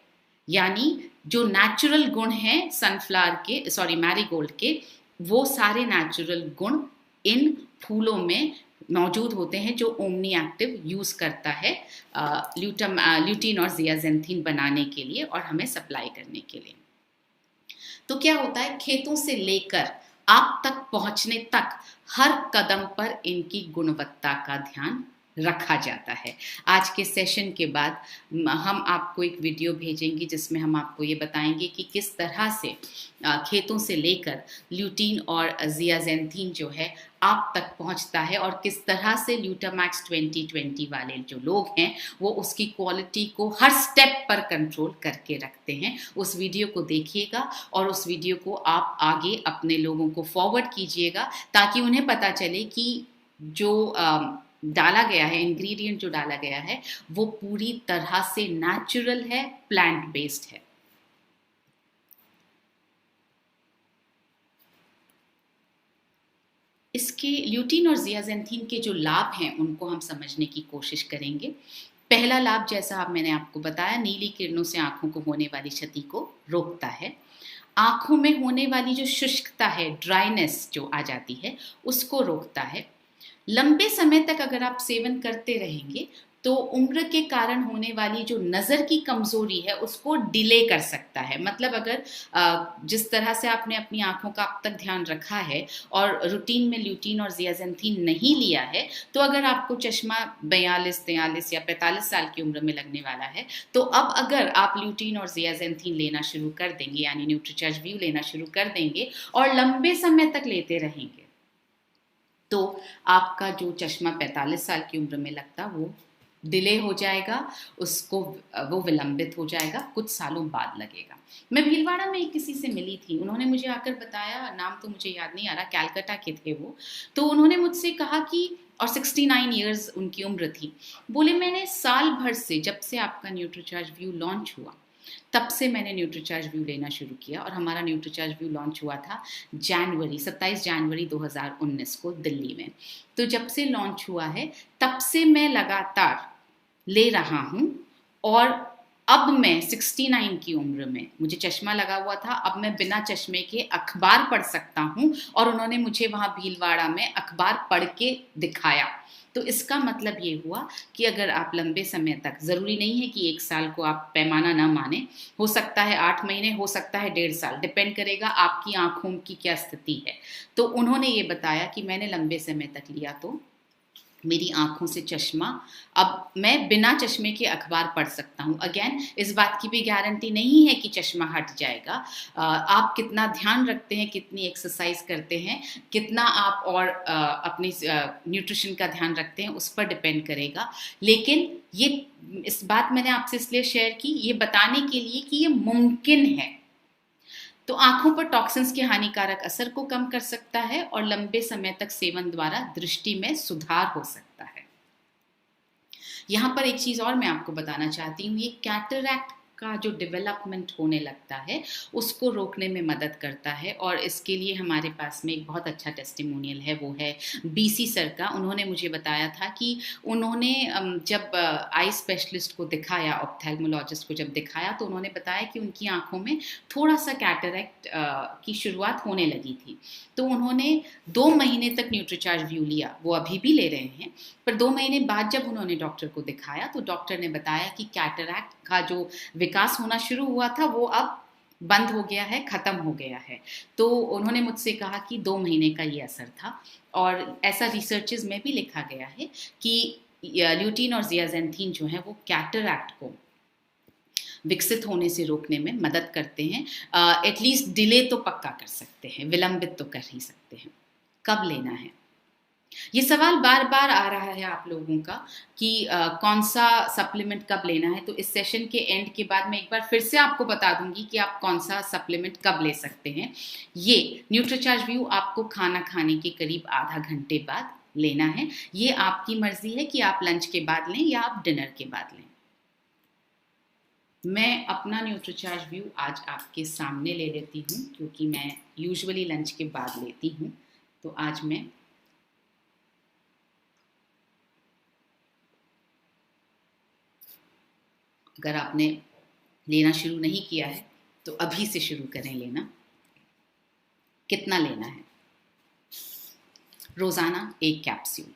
यानी जो नेचुरल गुण हैं सनफ्लावर के, मैरीगोल्ड के, वो सारे नेचुरल गुण इन फूलों में मौजूद होते हैं जो ओमनी एक्टिव यूज करता है ल्यूटीन और ज़ियाज़ेंथीन बनाने के लिए और हमें सप्लाई करने के लिए। तो क्या होता है, खेतों से लेकर आप तक पहुंचने तक हर कदम पर इनकी गुणवत्ता का ध्यान रखा जाता है। आज के सेशन के बाद हम आपको एक वीडियो भेजेंगे जिसमें हम आपको ये बताएंगे कि किस तरह से खेतों से लेकर ल्यूटीन और ज़ियाज़ेंथीन जो है आप तक पहुंचता है और किस तरह से ल्यूटामैक्स 2020 वाले जो लोग हैं वो उसकी क्वालिटी को हर स्टेप पर कंट्रोल करके रखते हैं। उस वीडियो को देखिएगा और उस वीडियो को आप आगे अपने लोगों को फॉरवर्ड कीजिएगा ताकि उन्हें पता चले कि जो डाला गया है, इंग्रेडिएंट जो डाला गया है, वो पूरी तरह से नेचुरल है, प्लांट बेस्ड है। इसके ल्यूटीन और ज़ियाज़ेंथीन के जो लाभ हैं उनको हम समझने की कोशिश करेंगे। पहला लाभ, जैसा मैंने आपको बताया, नीली किरणों से आंखों को होने वाली क्षति को रोकता है। आंखों में होने वाली जो शुष्कता है, ड्राइनेस जो आ जाती है, उसको रोकता है। लंबे समय तक अगर आप सेवन करते रहेंगे तो उम्र के कारण होने वाली जो नज़र की कमजोरी है उसको डिले कर सकता है। मतलब अगर जिस तरह से आपने अपनी आंखों का अब तक ध्यान रखा है और रूटीन में ल्यूटीन और ज़ियाज़ेंथीन नहीं लिया है, तो अगर आपको चश्मा 42, 43 या 45 साल की उम्र में लगने वाला है, तो अब अगर आप ल्यूटीन और ज़ियाज़ेंथीन लेना शुरू कर देंगे, यानी न्यूट्रीचार्ज व्यू लेना शुरू कर देंगे और लंबे समय तक लेते रहेंगे, तो आपका जो चश्मा 45 साल की उम्र में लगता वो डिले हो जाएगा, वो विलंबित हो जाएगा, कुछ सालों बाद लगेगा। मैं भीलवाड़ा में एक किसी से मिली थी, उन्होंने मुझे आकर बताया, नाम तो मुझे याद नहीं आ रहा, कैलकाटा के थे वो। तो उन्होंने मुझसे कहा कि, और 69 ईयर्स उनकी उम्र थी, बोले मैंने साल भर से, जब से आपका न्यूट्रीचार्ज व्यू लॉन्च हुआ तब से मैंने न्यूट्रीचार्ज व्यू लेना शुरू किया। और हमारा न्यूट्रीचार्ज व्यू लॉन्च हुआ था 27 जनवरी 2019 को दिल्ली में। तो जब से लॉन्च हुआ है तब से मैं लगातार ले रहा हूँ और अब मैं 69 की उम्र में, मुझे चश्मा लगा हुआ था, अब मैं बिना चश्मे के अखबार पढ़ सकता हूँ, और उन्होंने मुझे वहाँ भीलवाड़ा में अखबार पढ़ के दिखाया। तो इसका मतलब ये हुआ कि अगर आप लंबे समय तक, ज़रूरी नहीं है कि 1 साल को आप पैमाना ना माने, हो सकता है 8 महीने, हो सकता है 1.5 साल, डिपेंड करेगा आपकी आँखों की क्या स्थिति है। तो उन्होंने ये बताया कि मैंने लंबे समय तक लिया तो मेरी आँखों से चश्मा, अब मैं बिना चश्मे के अखबार पढ़ सकता हूँ। अगेन इस बात की भी गारंटी नहीं है कि चश्मा हट जाएगा। आप कितना ध्यान रखते हैं, कितनी एक्सरसाइज करते हैं, कितना आप और अपनी न्यूट्रिशन का ध्यान रखते हैं, उस पर डिपेंड करेगा। लेकिन ये इस बात मैंने आपसे इसलिए शेयर की, ये बताने के लिए कि ये मुमकिन है। तो आंखों पर टॉक्सिन्स के हानिकारक असर को कम कर सकता है और लंबे समय तक सेवन द्वारा दृष्टि में सुधार हो सकता है। यहाँ पर एक चीज और मैं आपको बताना चाहती हूँ, ये कैटरैक्ट का जो डेवलपमेंट होने लगता है उसको रोकने में मदद करता है। और इसके लिए हमारे पास में एक बहुत अच्छा टेस्टिमोनियल है, वो है बीसी सर का। उन्होंने मुझे बताया था कि उन्होंने जब आई स्पेशलिस्ट को दिखाया, ऑप्थेल्मोलॉजिस्ट को जब दिखाया, तो उन्होंने बताया कि उनकी आंखों में थोड़ा सा कैटरैक्ट की शुरुआत होने लगी थी। तो उन्होंने 2 महीने तक न्यूट्रीचार्ज व्यू लिया, वो अभी भी ले रहे हैं, पर 2 महीने बाद जब उन्होंने डॉक्टर को दिखाया तो डॉक्टर ने बताया कि कैटरैक्ट का जो विकास होना शुरू हुआ था वो अब बंद हो गया है, खत्म हो गया है। तो उन्होंने मुझसे कहा कि 2 महीने का ये असर था। और ऐसा रिसर्चेस में भी लिखा गया है कि ल्यूटीन और ज़ियाज़ेंथीन जो है वो कैटरैक्ट को विकसित होने से रोकने में मदद करते हैं। एटलीस्ट डिले तो पक्का कर सकते हैं, विलंबित तो कर ही सकते हैं। कब लेना है, ये सवाल बार बार आ रहा है आप लोगों का कि कौन सा सप्लीमेंट कब लेना है। तो इस सेशन के एंड के बाद मैं एक बार फिर से आपको बता दूंगी कि आप कौन सा सप्लीमेंट कब ले सकते हैं। ये न्यूट्रीचार्ज व्यू आपको खाना खाने के करीब आधा घंटे बाद लेना है। ये आपकी मर्जी है कि आप लंच के बाद लें या आप डिनर के बाद लें। मैं अपना न्यूट्रीचार्ज व्यू आज आपके सामने ले लेती हूँ, क्योंकि मैं यूजुअली लंच के बाद लेती हूँ। तो आज मैं अगर आपने लेना शुरू नहीं किया है तो अभी से शुरू करें लेना। कितना लेना है? रोज़ाना 1 कैप्सूल।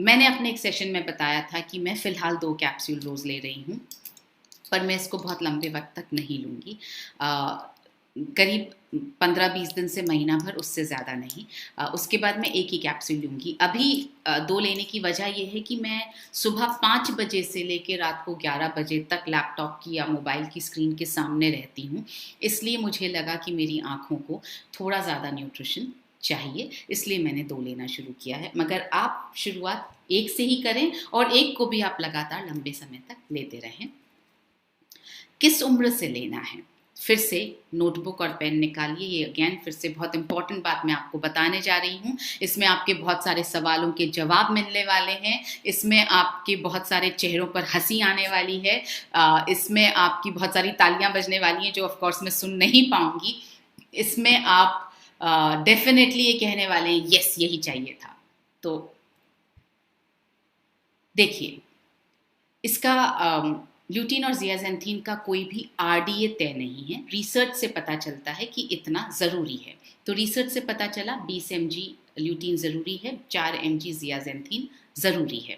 मैंने अपने एक सेशन में बताया था कि मैं फ़िलहाल 2 कैप्सूल रोज़ ले रही हूँ, पर मैं इसको बहुत लंबे वक्त तक नहीं लूँगी। करीब 15-20 दिन से महीना भर, उससे ज़्यादा नहीं। उसके बाद मैं 1 ही कैप्सूल लूँगी। अभी 2 लेने की वजह यह है कि मैं सुबह 5 बजे से लेकर रात को 11 बजे तक लैपटॉप की या मोबाइल की स्क्रीन के सामने रहती हूँ। इसलिए मुझे लगा कि मेरी आँखों को थोड़ा ज़्यादा न्यूट्रिशन चाहिए, इसलिए मैंने 2 लेना शुरू किया है। मगर आप शुरुआत 1 से ही करें और 1 को भी आप लगातार लंबे समय तक लेते रहें। किस उम्र से लेना है? फिर से नोटबुक और पेन निकालिए। ये अगेन फिर से बहुत इंपॉर्टेंट बात मैं आपको बताने जा रही हूँ। इसमें आपके बहुत सारे सवालों के जवाब मिलने वाले हैं। इसमें आपके बहुत सारे चेहरों पर हंसी आने वाली है। इसमें आपकी बहुत सारी तालियां बजने वाली हैं, जो ऑफ कोर्स मैं सुन नहीं पाऊंगी। इसमें आप डेफिनेटली ये कहने वाले हैं, यस यही चाहिए था। तो देखिए, इसका ल्यूटीन और ज़ियाज़ेंथीन का कोई भी आरडीए तय नहीं है। रिसर्च से पता चलता है कि इतना ज़रूरी है। तो रिसर्च से पता चला 20 mg ल्यूटीन ज़रूरी है, 4 mg ज़ियाज़ेंथीन ज़रूरी है।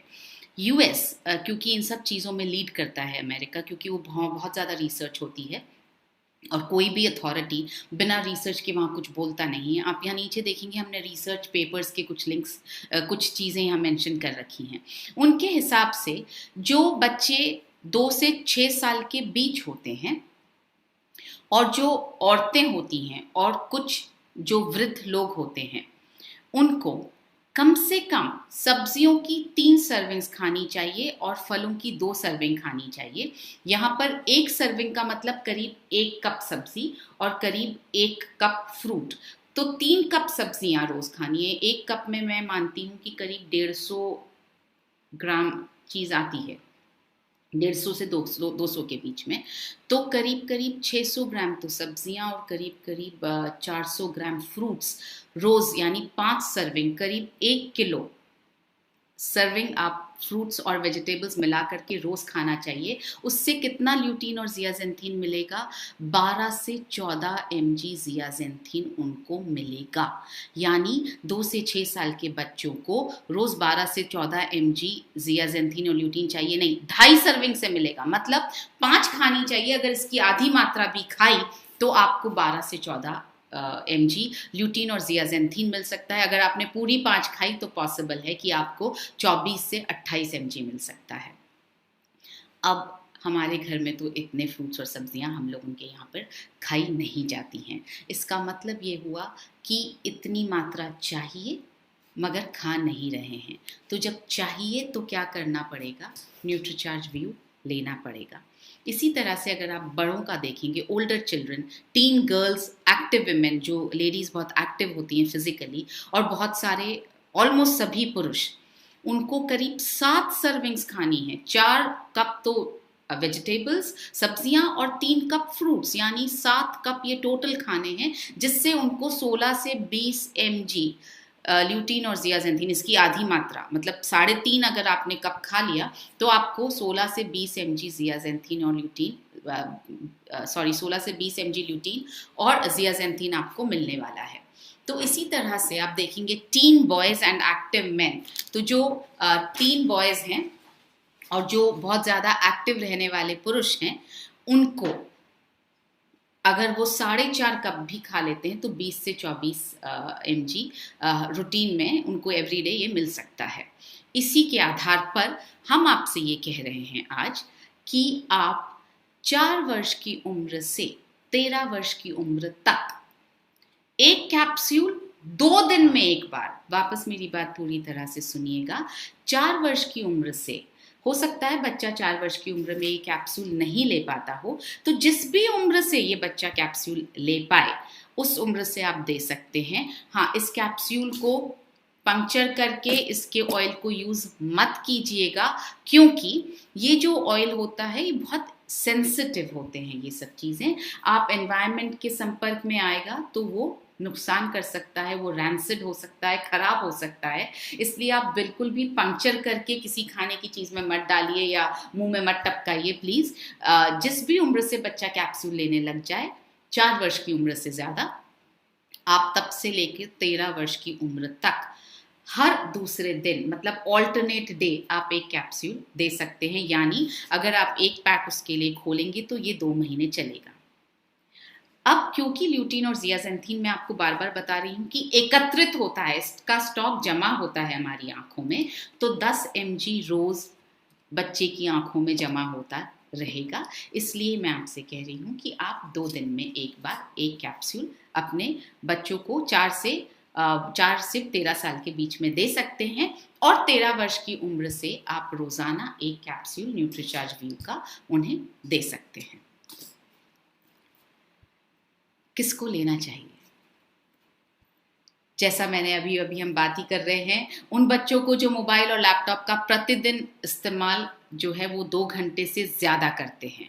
यूएस क्योंकि इन सब चीज़ों में लीड करता है अमेरिका, क्योंकि वो बहुत ज़्यादा रिसर्च होती है और कोई भी अथॉरिटी बिना रिसर्च के वहाँ कुछ बोलता नहीं है। आप यहाँ नीचे देखेंगे, हमने रिसर्च पेपर्स के कुछ लिंक्स, कुछ चीज़ें यहाँ मेंशन कर रखी हैं। उनके हिसाब से जो बच्चे 2 से 6 साल के बीच होते हैं और जो औरतें होती हैं और कुछ जो वृद्ध लोग होते हैं, उनको कम से कम सब्जियों की 3 सर्विंग्स खानी चाहिए और फलों की 2 सर्विंग खानी चाहिए। यहाँ पर 1 सर्विंग का मतलब करीब 1 कप सब्जी और करीब 1 कप फ्रूट। तो 3 कप सब्जियां रोज खानी है। 1 कप में मैं मानती हूँ कि करीब 150 ग्राम चीज आती है, 150 से 200 के बीच में। तो करीब करीब 600 ग्राम तो सब्जियां और करीब करीब 400 ग्राम फ्रूट्स रोज, यानी 5 सर्विंग, करीब 1 किलो सर्विंग आप फ्रूट्स और वेजिटेबल्स मिला करके रोज खाना चाहिए। उससे कितना ल्यूटीन और जियाजेंथीन मिलेगा? 12 से 14 mg जियाजेंथीन उनको मिलेगा। यानी 2 से 6 साल के बच्चों को रोज 12 से 14 mg जियाजेंथीन और ल्यूटीन चाहिए नहीं, 2.5 सर्विंग से मिलेगा। मतलब 5 खानी चाहिए। अगर इसकी आधी मात्रा भी खाई तो आपको 12 से 14 mg ल्यूटीन और जियाजेंथीन मिल सकता है। अगर आपने पूरी 5 खाई तो पॉसिबल है कि आपको 24 से 28 mg मिल सकता है। अब हमारे घर में तो इतने फ्रूट्स और सब्जियां हम लोगों के यहाँ पर खाई नहीं जाती हैं। इसका मतलब ये हुआ कि इतनी मात्रा चाहिए मगर खा नहीं रहे हैं। तो जब चाहिए तो क्या करना पड़ेगा? न्यूट्रीचार्ज व्यू लेना पड़ेगा। इसी तरह से अगर आप बड़ों का देखेंगे, older children, tin girls, active women, जो लेडीज बहुत एक्टिव होती हैं फिजिकली, और बहुत सारे, ऑलमोस्ट सभी पुरुष, उनको करीब 7 सर्विंग्स खानी है। 4 कप तो वेजिटेबल्स, सब्जियां, और 3 कप फ्रूट्स, यानी 7 कप ये टोटल खाने हैं, जिससे उनको 16 से 20 mg ल्यूटीन और जियाजेंथीन, इसकी आधी मात्रा, मतलब 3.5 अगर आपने कप खा लिया तो आपको 16 से 20 mg जियाजेंथीन और ल्यूटीन 16 से 20 mg ल्यूटीन और जियाजेंथीन आपको मिलने वाला है। तो इसी तरह से आप देखेंगे tin boys and active man, तो जो टीन बॉयज हैं और जो बहुत ज़्यादा एक्टिव रहने वाले पुरुष हैं, उनको अगर वो 4.5 कप भी खा लेते हैं तो 20 से 24 mg रूटीन में उनको एवरीडे ये मिल सकता है। इसी के आधार पर हम आपसे ये कह रहे हैं आज कि आप 4 वर्ष की उम्र से 13 वर्ष की उम्र तक एक कैप्सूल 2 दिन में एक बार, वापस मेरी बात पूरी तरह से सुनिएगा, 4 वर्ष की उम्र से, हो सकता है बच्चा 4 वर्ष की उम्र में ये कैप्सूल नहीं ले पाता हो, तो जिस भी उम्र से ये बच्चा कैप्सूल ले पाए उस उम्र से आप दे सकते हैं। हाँ, इस कैप्सूल को पंक्चर करके इसके ऑयल को यूज मत कीजिएगा, क्योंकि ये जो ऑयल होता है ये बहुत सेंसिटिव होते हैं। ये सब चीजें आप एनवायरनमेंट के संपर्क में आएगा तो वो नुकसान कर सकता है, वो रैंसिड हो सकता है, खराब हो सकता है। इसलिए आप बिल्कुल भी पंक्चर करके किसी खाने की चीज में मत डालिए या मुंह में मत टपकाइए प्लीज। जिस भी उम्र से बच्चा कैप्सूल लेने लग जाए, 4 वर्ष की उम्र से ज्यादा, आप तब से लेकर 13 वर्ष की उम्र तक हर दूसरे दिन, मतलब ऑल्टरनेट डे, आप एक कैप्सूल दे सकते हैं। यानी अगर आप एक पैक उसके लिए खोलेंगे तो ये 2 महीने चलेगा। अब क्योंकि ल्यूटीन और जियाजेंथीन मैं आपको बार बार बता रही हूँ कि एकत्रित होता है, इसका स्टॉक जमा होता है हमारी आंखों में, तो 10 mg रोज बच्चे की आंखों में जमा होता रहेगा। इसलिए मैं आपसे कह रही हूँ कि आप 2 दिन में एक बार एक कैप्सूल अपने बच्चों को 4 से 13 साल के बीच में दे सकते हैं, और 13 वर्ष की उम्र से आप रोजाना एक कैप्सूल न्यूट्रीचार्ज व्यू का उन्हें दे सकते हैं। किसको लेना चाहिए? जैसा मैंने अभी हम बात ही कर रहे हैं, उन बच्चों को जो मोबाइल और लैपटॉप का प्रतिदिन इस्तेमाल जो है वो 2 घंटे से ज़्यादा करते हैं,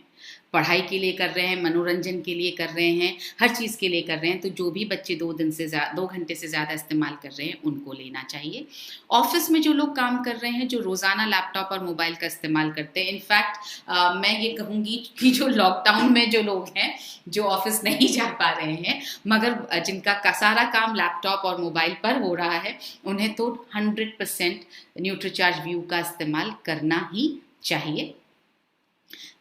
पढ़ाई के लिए कर रहे हैं, मनोरंजन के लिए कर रहे हैं, हर चीज़ के लिए कर रहे हैं। तो जो भी बच्चे 2 घंटे से ज़्यादा इस्तेमाल कर रहे हैं उनको लेना चाहिए। ऑफिस में जो लोग काम कर रहे हैं, जो रोज़ाना लैपटॉप और मोबाइल का इस्तेमाल करते हैं, इनफैक्ट मैं ये कहूँगी कि जो लॉकडाउन में जो लोग हैं, जो ऑफिस नहीं जा पा रहे हैं मगर जिनका सारा काम लैपटॉप और मोबाइल पर हो रहा है, उन्हें तो 100% न्यूट्रीचार्ज व्यू का इस्तेमाल करना ही चाहिए।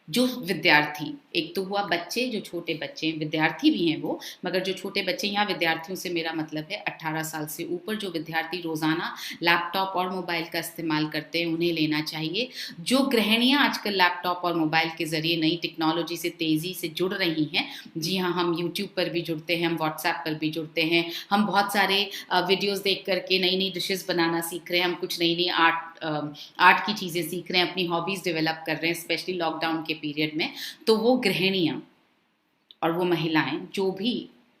जो विद्यार्थी, एक तो हुआ बच्चे, जो छोटे बच्चे हैं, विद्यार्थी भी हैं वो, मगर जो छोटे बच्चे, यहाँ विद्यार्थियों से मेरा मतलब है 18 साल से ऊपर, जो विद्यार्थी रोजाना लैपटॉप और मोबाइल का इस्तेमाल करते हैं, उन्हें लेना चाहिए। जो गृहिणियाँ आजकल लैपटॉप और मोबाइल के जरिए नई टेक्नोलॉजी से तेजी से जुड़ रही हैं, जी हाँ, हम यूट्यूब पर भी जुड़ते हैं, हम व्हाट्सएप पर भी जुड़ते हैं, हम बहुत सारे वीडियोज देख करके नई नई डिशेज बनाना सीख रहे हैं, हम कुछ नई नई आर्ट की चीज़ें सीख रहे हैं, अपनी हॉबीज़ डेवलप कर रहे हैं, स्पेशली लॉकडाउन के पीरियड में। तो वो गृहिणियाँ और वो महिलाएं जो भी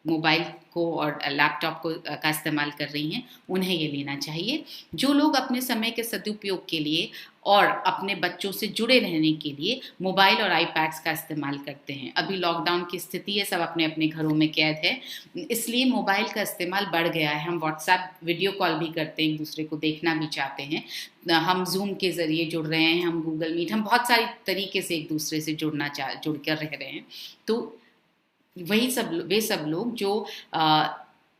मोबाइल को और लैपटॉप को का इस्तेमाल कर रही हैं, उन्हें ये लेना चाहिए। जो लोग अपने समय के सदुपयोग के लिए और अपने बच्चों से जुड़े रहने के लिए मोबाइल और आईपैड्स का इस्तेमाल करते हैं। अभी लॉकडाउन की स्थिति है, सब अपने अपने घरों में कैद है, इसलिए मोबाइल का इस्तेमाल बढ़ गया है। हम व्हाट्सएप वीडियो कॉल भी करते हैं, एक दूसरे को देखना भी चाहते हैं, हम जूम के ज़रिए जुड़ रहे हैं, हम गूगल मीट, हम बहुत सारी तरीके से एक दूसरे से जुड़ कर रह रहे हैं। तो वे सब लोग जो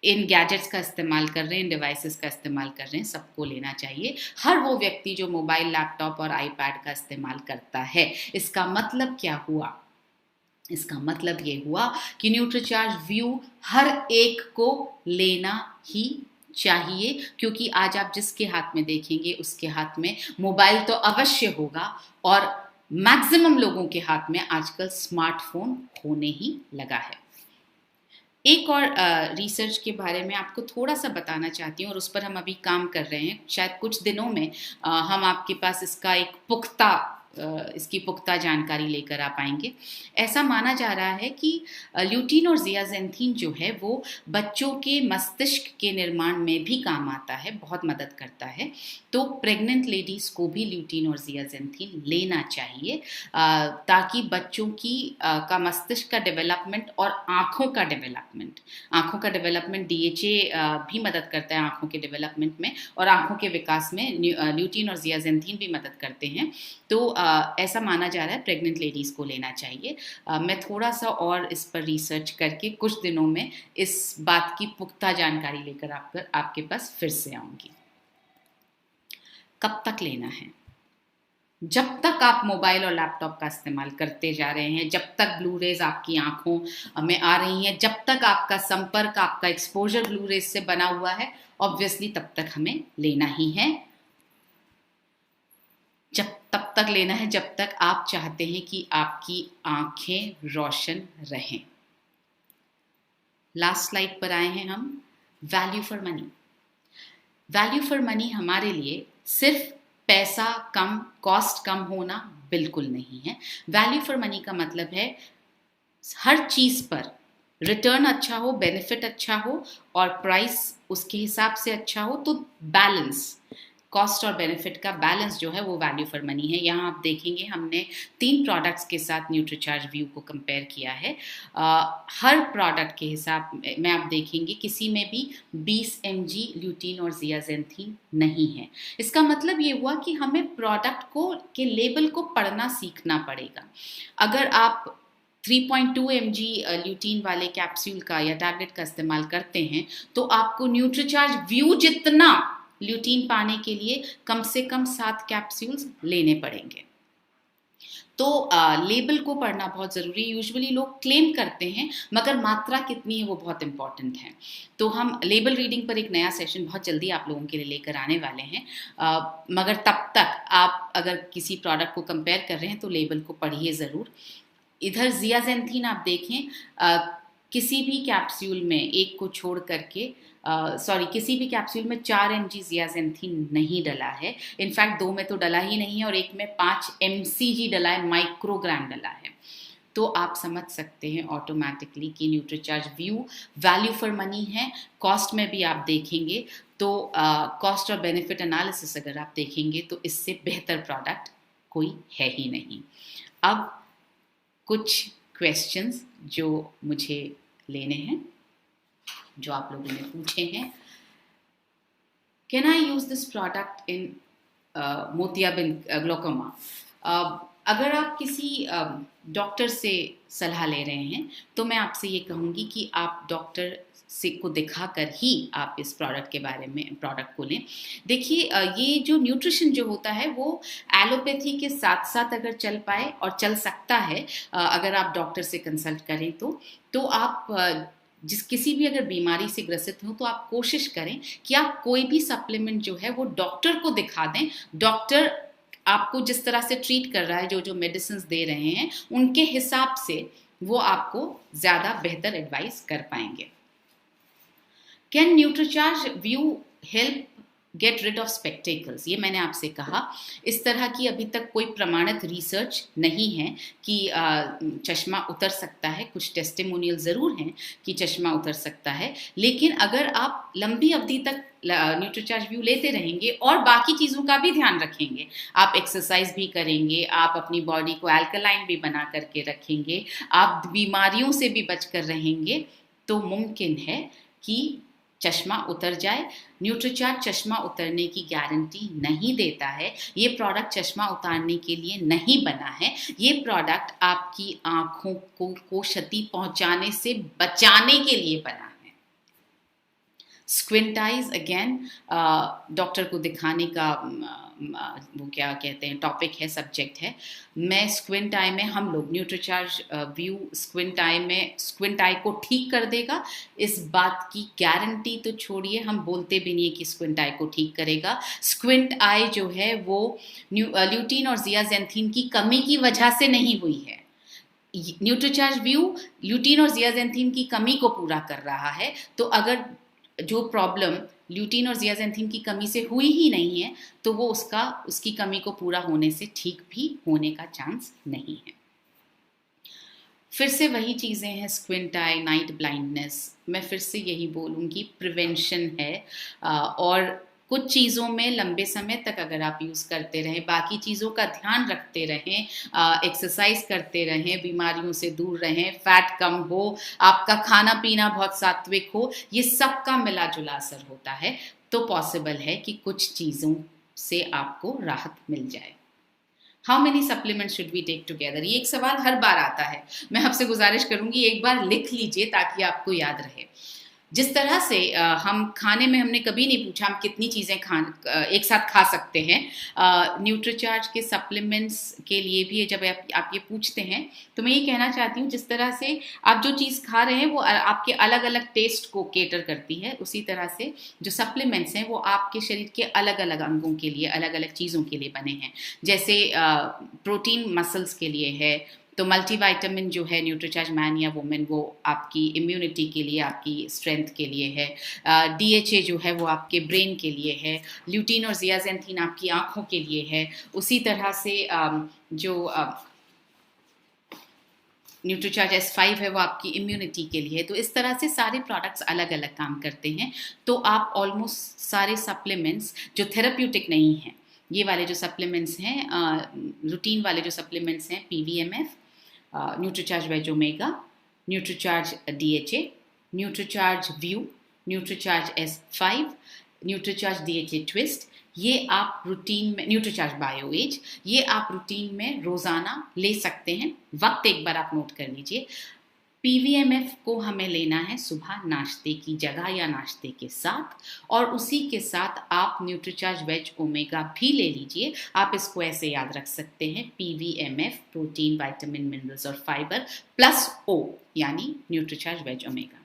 इन गैजेट्स का इस्तेमाल कर रहे हैं, इन डिवाइसेस का इस्तेमाल कर रहे हैं, सबको लेना चाहिए। हर वो व्यक्ति जो मोबाइल, लैपटॉप और आईपैड का इस्तेमाल करता है। इसका मतलब क्या हुआ? इसका मतलब ये हुआ कि न्यूट्रीचार्ज व्यू हर एक को लेना ही चाहिए, क्योंकि आज आप जिसके हाथ में देखेंगे उसके हाथ में मोबाइल तो अवश्य होगा, और मैक्सिमम लोगों के हाथ में आजकल स्मार्टफोन होने ही लगा है। एक और रिसर्च के बारे में आपको थोड़ा सा बताना चाहती हूँ, और उस पर हम अभी काम कर रहे हैं। शायद कुछ दिनों में हम आपके पास इसकी पुख्ता जानकारी लेकर आ पाएंगे। ऐसा माना जा रहा है कि ल्यूटीन और ज़ियाज़ेंथीन जो है वो बच्चों के मस्तिष्क के निर्माण में भी काम आता है, बहुत मदद करता है। तो प्रेग्नेंट लेडीज़ को भी ल्यूटीन और ज़ियाज़ेंथीन लेना चाहिए, ताकि बच्चों का मस्तिष्क का डेवलपमेंट और आँखों का डेवलपमेंट DHA भी मदद करता है आँखों के डेवलपमेंट में, और आँखों के विकास में ल्यूटीन और ज़ियाज़ेंथीन भी मदद करते हैं। तो ऐसा माना जा रहा है प्रेग्नेंट लेडीज़ को लेना चाहिए। मैं थोड़ा सा और इस पर रिसर्च करके कुछ दिनों में इस बात की पुख्ता जानकारी लेकर आपके पास फिर से आऊँगी। कब तक लेना है? जब तक आप मोबाइल और लैपटॉप का इस्तेमाल करते जा रहे हैं, जब तक ब्लू रेज आपकी आंखों में आ रही हैं, जब तक आपका संपर्क, आपका एक्सपोजर ब्लू रेज से बना हुआ है, ऑब्वियसली तब तक हमें लेना ही है। तब तक लेना है जब तक आप चाहते हैं कि आपकी आंखें रोशन रहें। लास्ट स्लाइड पर आए हैं हम। Value for money. Value for money हमारे लिए सिर्फ पैसा कम, कॉस्ट कम होना बिल्कुल नहीं है। वैल्यू फॉर मनी का मतलब है हर चीज पर रिटर्न अच्छा हो, बेनिफिट अच्छा हो और प्राइस उसके हिसाब से अच्छा हो। तो बैलेंस, कॉस्ट और बेनिफिट का बैलेंस जो है वो वैल्यू फॉर मनी है। यहाँ आप देखेंगे हमने 3 प्रोडक्ट्स के साथ न्यूट्रीचार्ज व्यू को कंपेयर किया है। हर प्रोडक्ट के हिसाब में आप देखेंगे किसी में भी 20 mg ल्यूटीन और ज़ियाज़ेंथीन नहीं है। इसका मतलब ये हुआ कि हमें प्रोडक्ट के लेबल को पढ़ना सीखना पड़ेगा। अगर आप 3.2 mg ल्यूटीन वाले कैप्सूल का या टैबलेट का इस्तेमाल करते हैं तो आपको न्यूट्रीचार्ज व्यू जितना ल्यूटीन पाने के लिए कम से कम 7 कैप्सूल्स लेने पड़ेंगे। तो लेबल को पढ़ना बहुत ज़रूरी है। यूजुअली लोग क्लेम करते हैं, मगर मात्रा कितनी है वो बहुत इंपॉर्टेंट है। तो हम लेबल रीडिंग पर एक नया सेशन बहुत जल्दी आप लोगों के लिए लेकर आने वाले हैं। मगर तब तक आप अगर किसी प्रोडक्ट को कंपेयर कर रहे हैं तो लेबल को पढ़िए ज़रूर। इधर ज़ियाज़ेंथीन आप देखें, किसी भी कैप्सूल में एक को छोड़ करके किसी भी कैप्सूल में 4 mg ज़ियाज़ेंथीन नहीं डला है। इनफैक्ट 2 में तो डला ही नहीं है और एक में 5 mcg डला है, माइक्रोग्राम डला है। तो आप समझ सकते हैं ऑटोमेटिकली कि Nutricharge view value for money है। कॉस्ट में भी आप देखेंगे तो कॉस्ट और बेनिफिट एनालिसिस अगर आप देखेंगे तो इससे बेहतर प्रोडक्ट कोई है ही नहीं। अब कुछ क्वेश्चंस जो मुझे लेने हैं, जो आप लोगों ने पूछे हैं। Can I use this product in मोतियाबिंद ग्लोकोमा? अगर आप किसी डॉक्टर से सलाह ले रहे हैं तो मैं आपसे ये कहूँगी कि आप डॉक्टर को दिखाकर ही आप इस प्रोडक्ट को लें। देखिए, ये जो न्यूट्रिशन जो होता है वो एलोपैथी के साथ साथ अगर चल पाए और चल सकता है, अगर आप डॉक्टर से कंसल्ट करें तो आप किसी भी अगर बीमारी से ग्रसित हो तो आप कोशिश करें कि आप कोई भी सप्लीमेंट जो है वो डॉक्टर को दिखा दें। डॉक्टर आपको जिस तरह से ट्रीट कर रहा है, जो मेडिसिन दे रहे हैं, उनके हिसाब से वो आपको ज़्यादा बेहतर एडवाइस कर पाएंगे। Can Nutricharge view help get rid of spectacles, ये मैंने आपसे कहा। इस तरह की अभी तक कोई प्रमाणित रिसर्च नहीं है कि चश्मा उतर सकता है। कुछ टेस्टिमोनियल ज़रूर हैं कि चश्मा उतर सकता है, लेकिन अगर आप लंबी अवधि तक न्यूट्रीचार्ज व्यू लेते रहेंगे और बाकी चीज़ों का भी ध्यान रखेंगे, आप एक्सरसाइज भी करेंगे, आप अपनी बॉडी को अल्कलाइन भी बना करके रखेंगे, आप बीमारियों से भी बचकर रहेंगे, तो मुमकिन है कि चश्मा उतर जाए। न्यूट्रीचार्ज चश्मा उतरने की गारंटी नहीं देता है। ये प्रोडक्ट चश्मा उतारने के लिए नहीं बना है। ये प्रोडक्ट आपकी आंखों को क्षति पहुंचाने से बचाने के लिए बना है। स्क्विंट आइज अगेन डॉक्टर को दिखाने का वो क्या कहते हैं टॉपिक है, सब्जेक्ट है। मैं स्क्विंट आई में हम लोग न्यूट्रीचार्ज व्यू स्क्विंट आई को ठीक कर देगा, इस बात की गारंटी तो छोड़िए, हम बोलते भी नहीं है कि स्क्विंट आई को ठीक करेगा। स्क्विंट आई जो है वो ल्यूटीन और जियाजेंथीन की कमी की वजह से नहीं हुई है। न्यूट्रीचार्ज व्यू ल्यूटीन और जियाजेंथीन की कमी को पूरा कर रहा है। तो अगर जो प्रॉब्लम ल्यूटीन और जियाजेंथीन की कमी से हुई ही नहीं है, तो वो उसकी कमी को पूरा होने से ठीक भी होने का चांस नहीं है। फिर से वही चीज़ें हैं, स्क्विंट आई, नाइट ब्लाइंडनेस। मैं फिर से यही बोलूँगी, प्रिवेंशन है। और कुछ चीज़ों में लंबे समय तक अगर आप यूज़ करते रहें, बाकी चीज़ों का ध्यान रखते रहें, एक्सरसाइज करते रहें, बीमारियों से दूर रहें, फैट कम हो, आपका खाना पीना बहुत सात्विक हो, ये सब का मिला जुला असर होता है, तो पॉसिबल है कि कुछ चीज़ों से आपको राहत मिल जाए। How many supplement should we take together, ये एक सवाल हर बार आता है। मैं आपसे गुजारिश करूंगी एक बार लिख लीजिए ताकि आपको याद रहे। जिस तरह से हम खाने में हमने कभी नहीं पूछा हम कितनी चीज़ें एक साथ खा सकते हैं, न्यूट्रीचार्ज के सप्लीमेंट्स के लिए भी जब आप ये पूछते हैं, तो मैं ये कहना चाहती हूँ जिस तरह से आप जो चीज़ खा रहे हैं वो आपके अलग अलग टेस्ट को केटर करती है, उसी तरह से जो सप्लीमेंट्स हैं वो आपके शरीर के अलग अलग अंगों के लिए, अलग अलग चीज़ों के लिए बने हैं। जैसे प्रोटीन मसल्स के लिए है, तो मल्टीविटामिन जो है न्यूट्रीचार्ज मैन या वुमेन, वो आपकी इम्यूनिटी के लिए, आपकी स्ट्रेंथ के लिए है। DHA जो है वो आपके ब्रेन के लिए है। ल्यूटीन और जियाजेंथीन आपकी आँखों के लिए है। उसी तरह से जो न्यूट्रीचार्ज S5 है वो आपकी इम्यूनिटी के लिए है। तो इस तरह से सारे प्रोडक्ट्स अलग अलग काम करते हैं। तो आप ऑलमोस्ट सारे सप्लीमेंट्स जो थेराप्यूटिक नहीं हैं, ये वाले जो सप्लीमेंट्स हैं, रूटीन वाले जो सप्लीमेंट्स हैं, PVMF, Nutricharge veg omega, Nutricharge DHA, Nutricharge view, Nutricharge S5, Nutricharge DHA twist, ये आप रूटीन में, न्यूट्रीचार्ज बायो एज, ये आप रूटीन में रोज़ाना ले सकते हैं। वक्त एक बार आप नोट कर लीजिए। PVMF को हमें लेना है सुबह नाश्ते की जगह या नाश्ते के साथ, और उसी के साथ आप न्यूट्रीचार्ज वेज ओमेगा भी ले लीजिए। आप इसको ऐसे याद रख सकते हैं, PVMF प्रोटीन, विटामिन, मिनरल्स और फाइबर प्लस O यानी न्यूट्रीचार्ज वेज ओमेगा।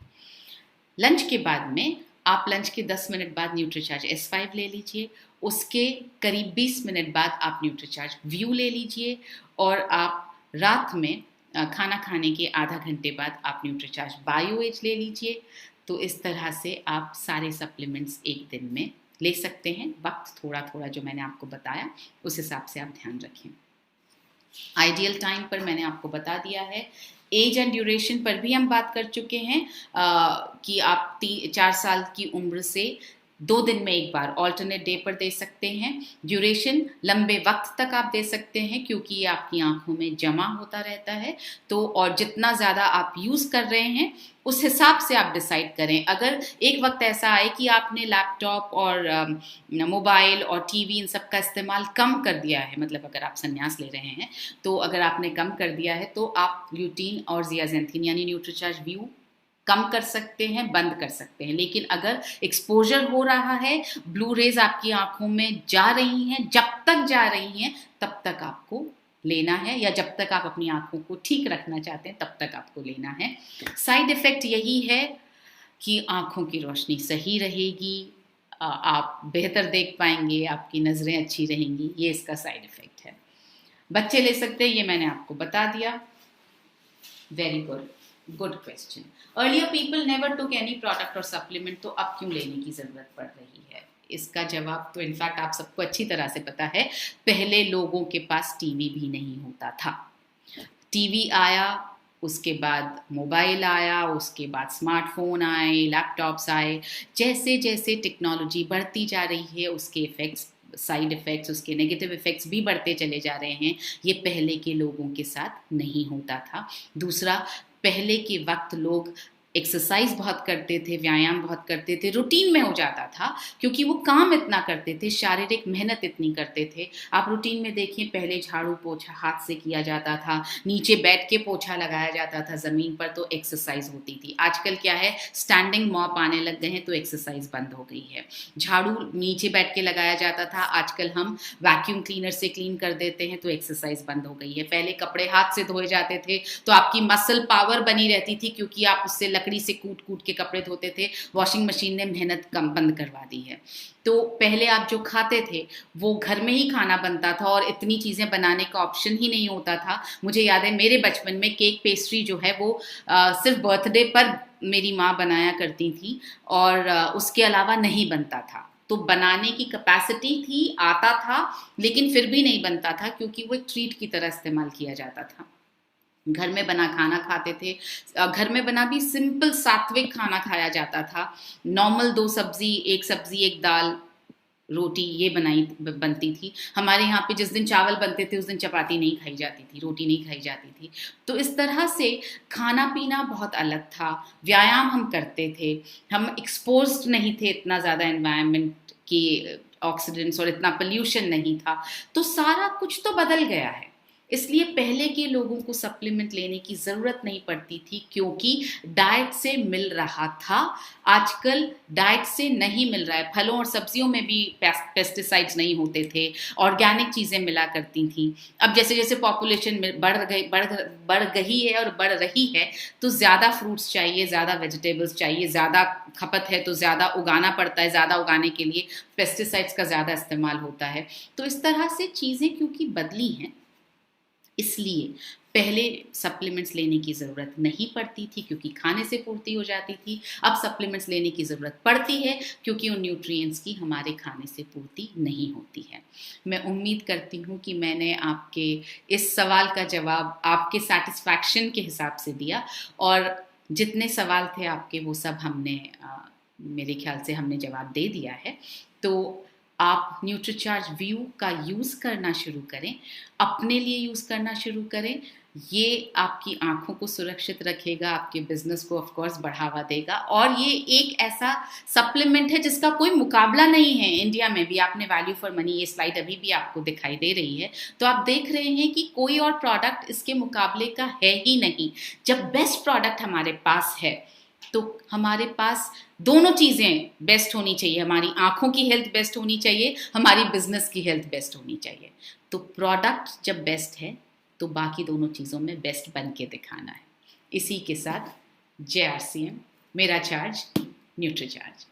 लंच के बाद में आप लंच के 10 मिनट बाद न्यूट्रीचार्ज S5 ले लीजिए, उसके करीब 20 मिनट बाद आप न्यूट्रीचार्ज व्यू ले लीजिए, और आप रात में खाना खाने के आधा घंटे बाद आप न्यूट्रीचार्ज बायो एज ले लीजिए। तो इस तरह से आप सारे सप्लीमेंट्स एक दिन में ले सकते हैं। वक्त थोड़ा थोड़ा जो मैंने आपको बताया उस हिसाब से आप ध्यान रखें। आइडियल टाइम पर मैंने आपको बता दिया है। एज एंड ड्यूरेशन पर भी हम बात कर चुके हैं कि आप 4 साल की उम्र से 2 दिन में एक बार ऑल्टरनेट डे पर दे सकते हैं। ड्यूरेशन लंबे वक्त तक आप दे सकते हैं क्योंकि ये आपकी आंखों में जमा होता रहता है। तो और जितना ज़्यादा आप यूज़ कर रहे हैं उस हिसाब से आप डिसाइड करें। अगर एक वक्त ऐसा आए कि आपने लैपटॉप और मोबाइल और टीवी इन सब का इस्तेमाल कम कर दिया है, मतलब अगर आप संन्यास ले रहे हैं, तो अगर आपने कम कर दिया है तो आप ल्यूटीन और जियाजेंथीन यानी न्यूट्रीचार्ज व्यू कम कर सकते हैं, बंद कर सकते हैं। लेकिन अगर एक्सपोजर हो रहा है, ब्लू रेज आपकी आंखों में जा रही हैं, जब तक जा रही हैं तब तक आपको लेना है, या जब तक आप अपनी आंखों को ठीक रखना चाहते हैं तब तक आपको लेना है। साइड इफेक्ट यही है कि आंखों की रोशनी सही रहेगी, आप बेहतर देख पाएंगे, आपकी नज़रें अच्छी रहेंगी, ये इसका साइड इफेक्ट है। बच्चे ले सकते हैं, ये मैंने आपको बता दिया। Very good question. Earlier people never took any product और सप्लीमेंट, तो अब क्यों लेने की जरूरत पड़ रही है? इसका जवाब तो इनफैक्ट आप सबको अच्छी तरह से पता है। पहले लोगों के पास टीवी भी नहीं होता था। टीवी आया, उसके बाद मोबाइल आया, उसके बाद स्मार्टफोन आए, लैपटॉप्स आए। जैसे जैसे टेक्नोलॉजी बढ़ती जा रही है, उसके इफ़ेक्ट्स, साइड इफ़ेक्ट्स, उसके नेगेटिव इफ़ेक्ट्स भी बढ़ते चले जा रहे हैं। ये पहले के लोगों के साथ नहीं होता था। दूसरा, पहले के वक्त लोग एक्सरसाइज बहुत करते थे, व्यायाम बहुत करते थे, रूटीन में हो जाता था, क्योंकि वो काम इतना करते थे, शारीरिक मेहनत इतनी करते थे। आप रूटीन में देखिए, पहले झाड़ू पोछा हाथ से किया जाता था, नीचे बैठ के पोछा लगाया जाता था ज़मीन पर, तो एक्सरसाइज होती थी। आजकल क्या है, स्टैंडिंग मॉप आने लग गए हैं, तो एक्सरसाइज बंद हो गई है। झाड़ू नीचे बैठ के लगाया जाता था, आजकल हम वैक्यूम क्लीनर से क्लीन कर देते हैं, तो एक्सरसाइज बंद हो गई है। पहले कपड़े हाथ से धोए जाते थे, तो आपकी मसल पावर बनी रहती थी, क्योंकि आप उससे लकड़ी से कूट कूट के कपड़े धोते थे। वॉशिंग मशीन ने मेहनत कम बंद करवा दी है। तो पहले आप जो खाते थे वो घर में ही खाना बनता था, और इतनी चीज़ें बनाने का ऑप्शन ही नहीं होता था। मुझे याद है मेरे बचपन में केक पेस्ट्री जो है वो सिर्फ बर्थडे पर मेरी माँ बनाया करती थी, और उसके अलावा नहीं बनता था। तो बनाने की कैपेसिटी थी, आता था, लेकिन फिर भी नहीं बनता था, क्योंकि वो एक ट्रीट की तरह इस्तेमाल किया जाता था। घर में बना खाना खाते थे। घर में बना भी सिंपल सात्विक खाना खाया जाता था। नॉर्मल 2 सब्जी, 1 सब्जी 1 दाल रोटी, ये बनती थी। हमारे यहाँ पे जिस दिन चावल बनते थे उस दिन चपाती नहीं खाई जाती थी, रोटी नहीं खाई जाती थी। तो इस तरह से खाना पीना बहुत अलग था। व्यायाम हम करते थे, हम एक्सपोज्ड नहीं थे इतना ज़्यादा एनवायरनमेंट की ऑक्सीडेंट्स, और इतना पोल्यूशन नहीं था। तो सारा कुछ तो बदल गया है। इसलिए पहले के लोगों को सप्लीमेंट लेने की ज़रूरत नहीं पड़ती थी, क्योंकि डाइट से मिल रहा था। आजकल डाइट से नहीं मिल रहा है। फलों और सब्जियों में भी पेस्टिसाइड्स नहीं होते थे, ऑर्गेनिक चीज़ें मिला करती थी। अब जैसे जैसे पॉपुलेशन बढ़ गई है और बढ़ रही है, तो ज़्यादा फ्रूट्स चाहिए, ज़्यादा वेजिटेबल्स चाहिए, ज़्यादा खपत है तो ज़्यादा उगाना पड़ता है। ज़्यादा उगाने के लिए पेस्टिसाइड्स का ज़्यादा इस्तेमाल होता है। तो इस तरह से चीज़ें क्योंकि बदली हैं, इसलिए पहले सप्लीमेंट्स लेने की ज़रूरत नहीं पड़ती थी, क्योंकि खाने से पूर्ति हो जाती थी। अब सप्लीमेंट्स लेने की ज़रूरत पड़ती है, क्योंकि उन न्यूट्रिएंट्स की हमारे खाने से पूर्ति नहीं होती है। मैं उम्मीद करती हूँ कि मैंने आपके इस सवाल का जवाब आपके सेटिस्फैक्शन के हिसाब से दिया, और जितने सवाल थे आपके वो सब हमने मेरे ख्याल से हमने जवाब दे दिया है। तो आप न्यूट्रीचार्ज व्यू का यूज़ करना शुरू करें, अपने लिए यूज़ करना शुरू करें। ये आपकी आंखों को सुरक्षित रखेगा, आपके बिजनेस को ऑफ कोर्स बढ़ावा देगा, और ये एक ऐसा सप्लीमेंट है जिसका कोई मुकाबला नहीं है इंडिया में भी। आपने वैल्यू फॉर मनी, ये स्लाइड अभी भी आपको दिखाई दे रही है, तो आप देख रहे हैं कि कोई और प्रोडक्ट इसके मुकाबले का है ही नहीं। जब बेस्ट प्रोडक्ट हमारे पास है, तो हमारे पास दोनों चीज़ें बेस्ट होनी चाहिए। हमारी आंखों की हेल्थ बेस्ट होनी चाहिए, हमारी बिजनेस की हेल्थ बेस्ट होनी चाहिए। तो प्रोडक्ट जब बेस्ट है, तो बाकी दोनों चीज़ों में बेस्ट बन के दिखाना है। इसी के साथ जय RCM, मेरा चार्ज, न्यूट्रीचार्ज।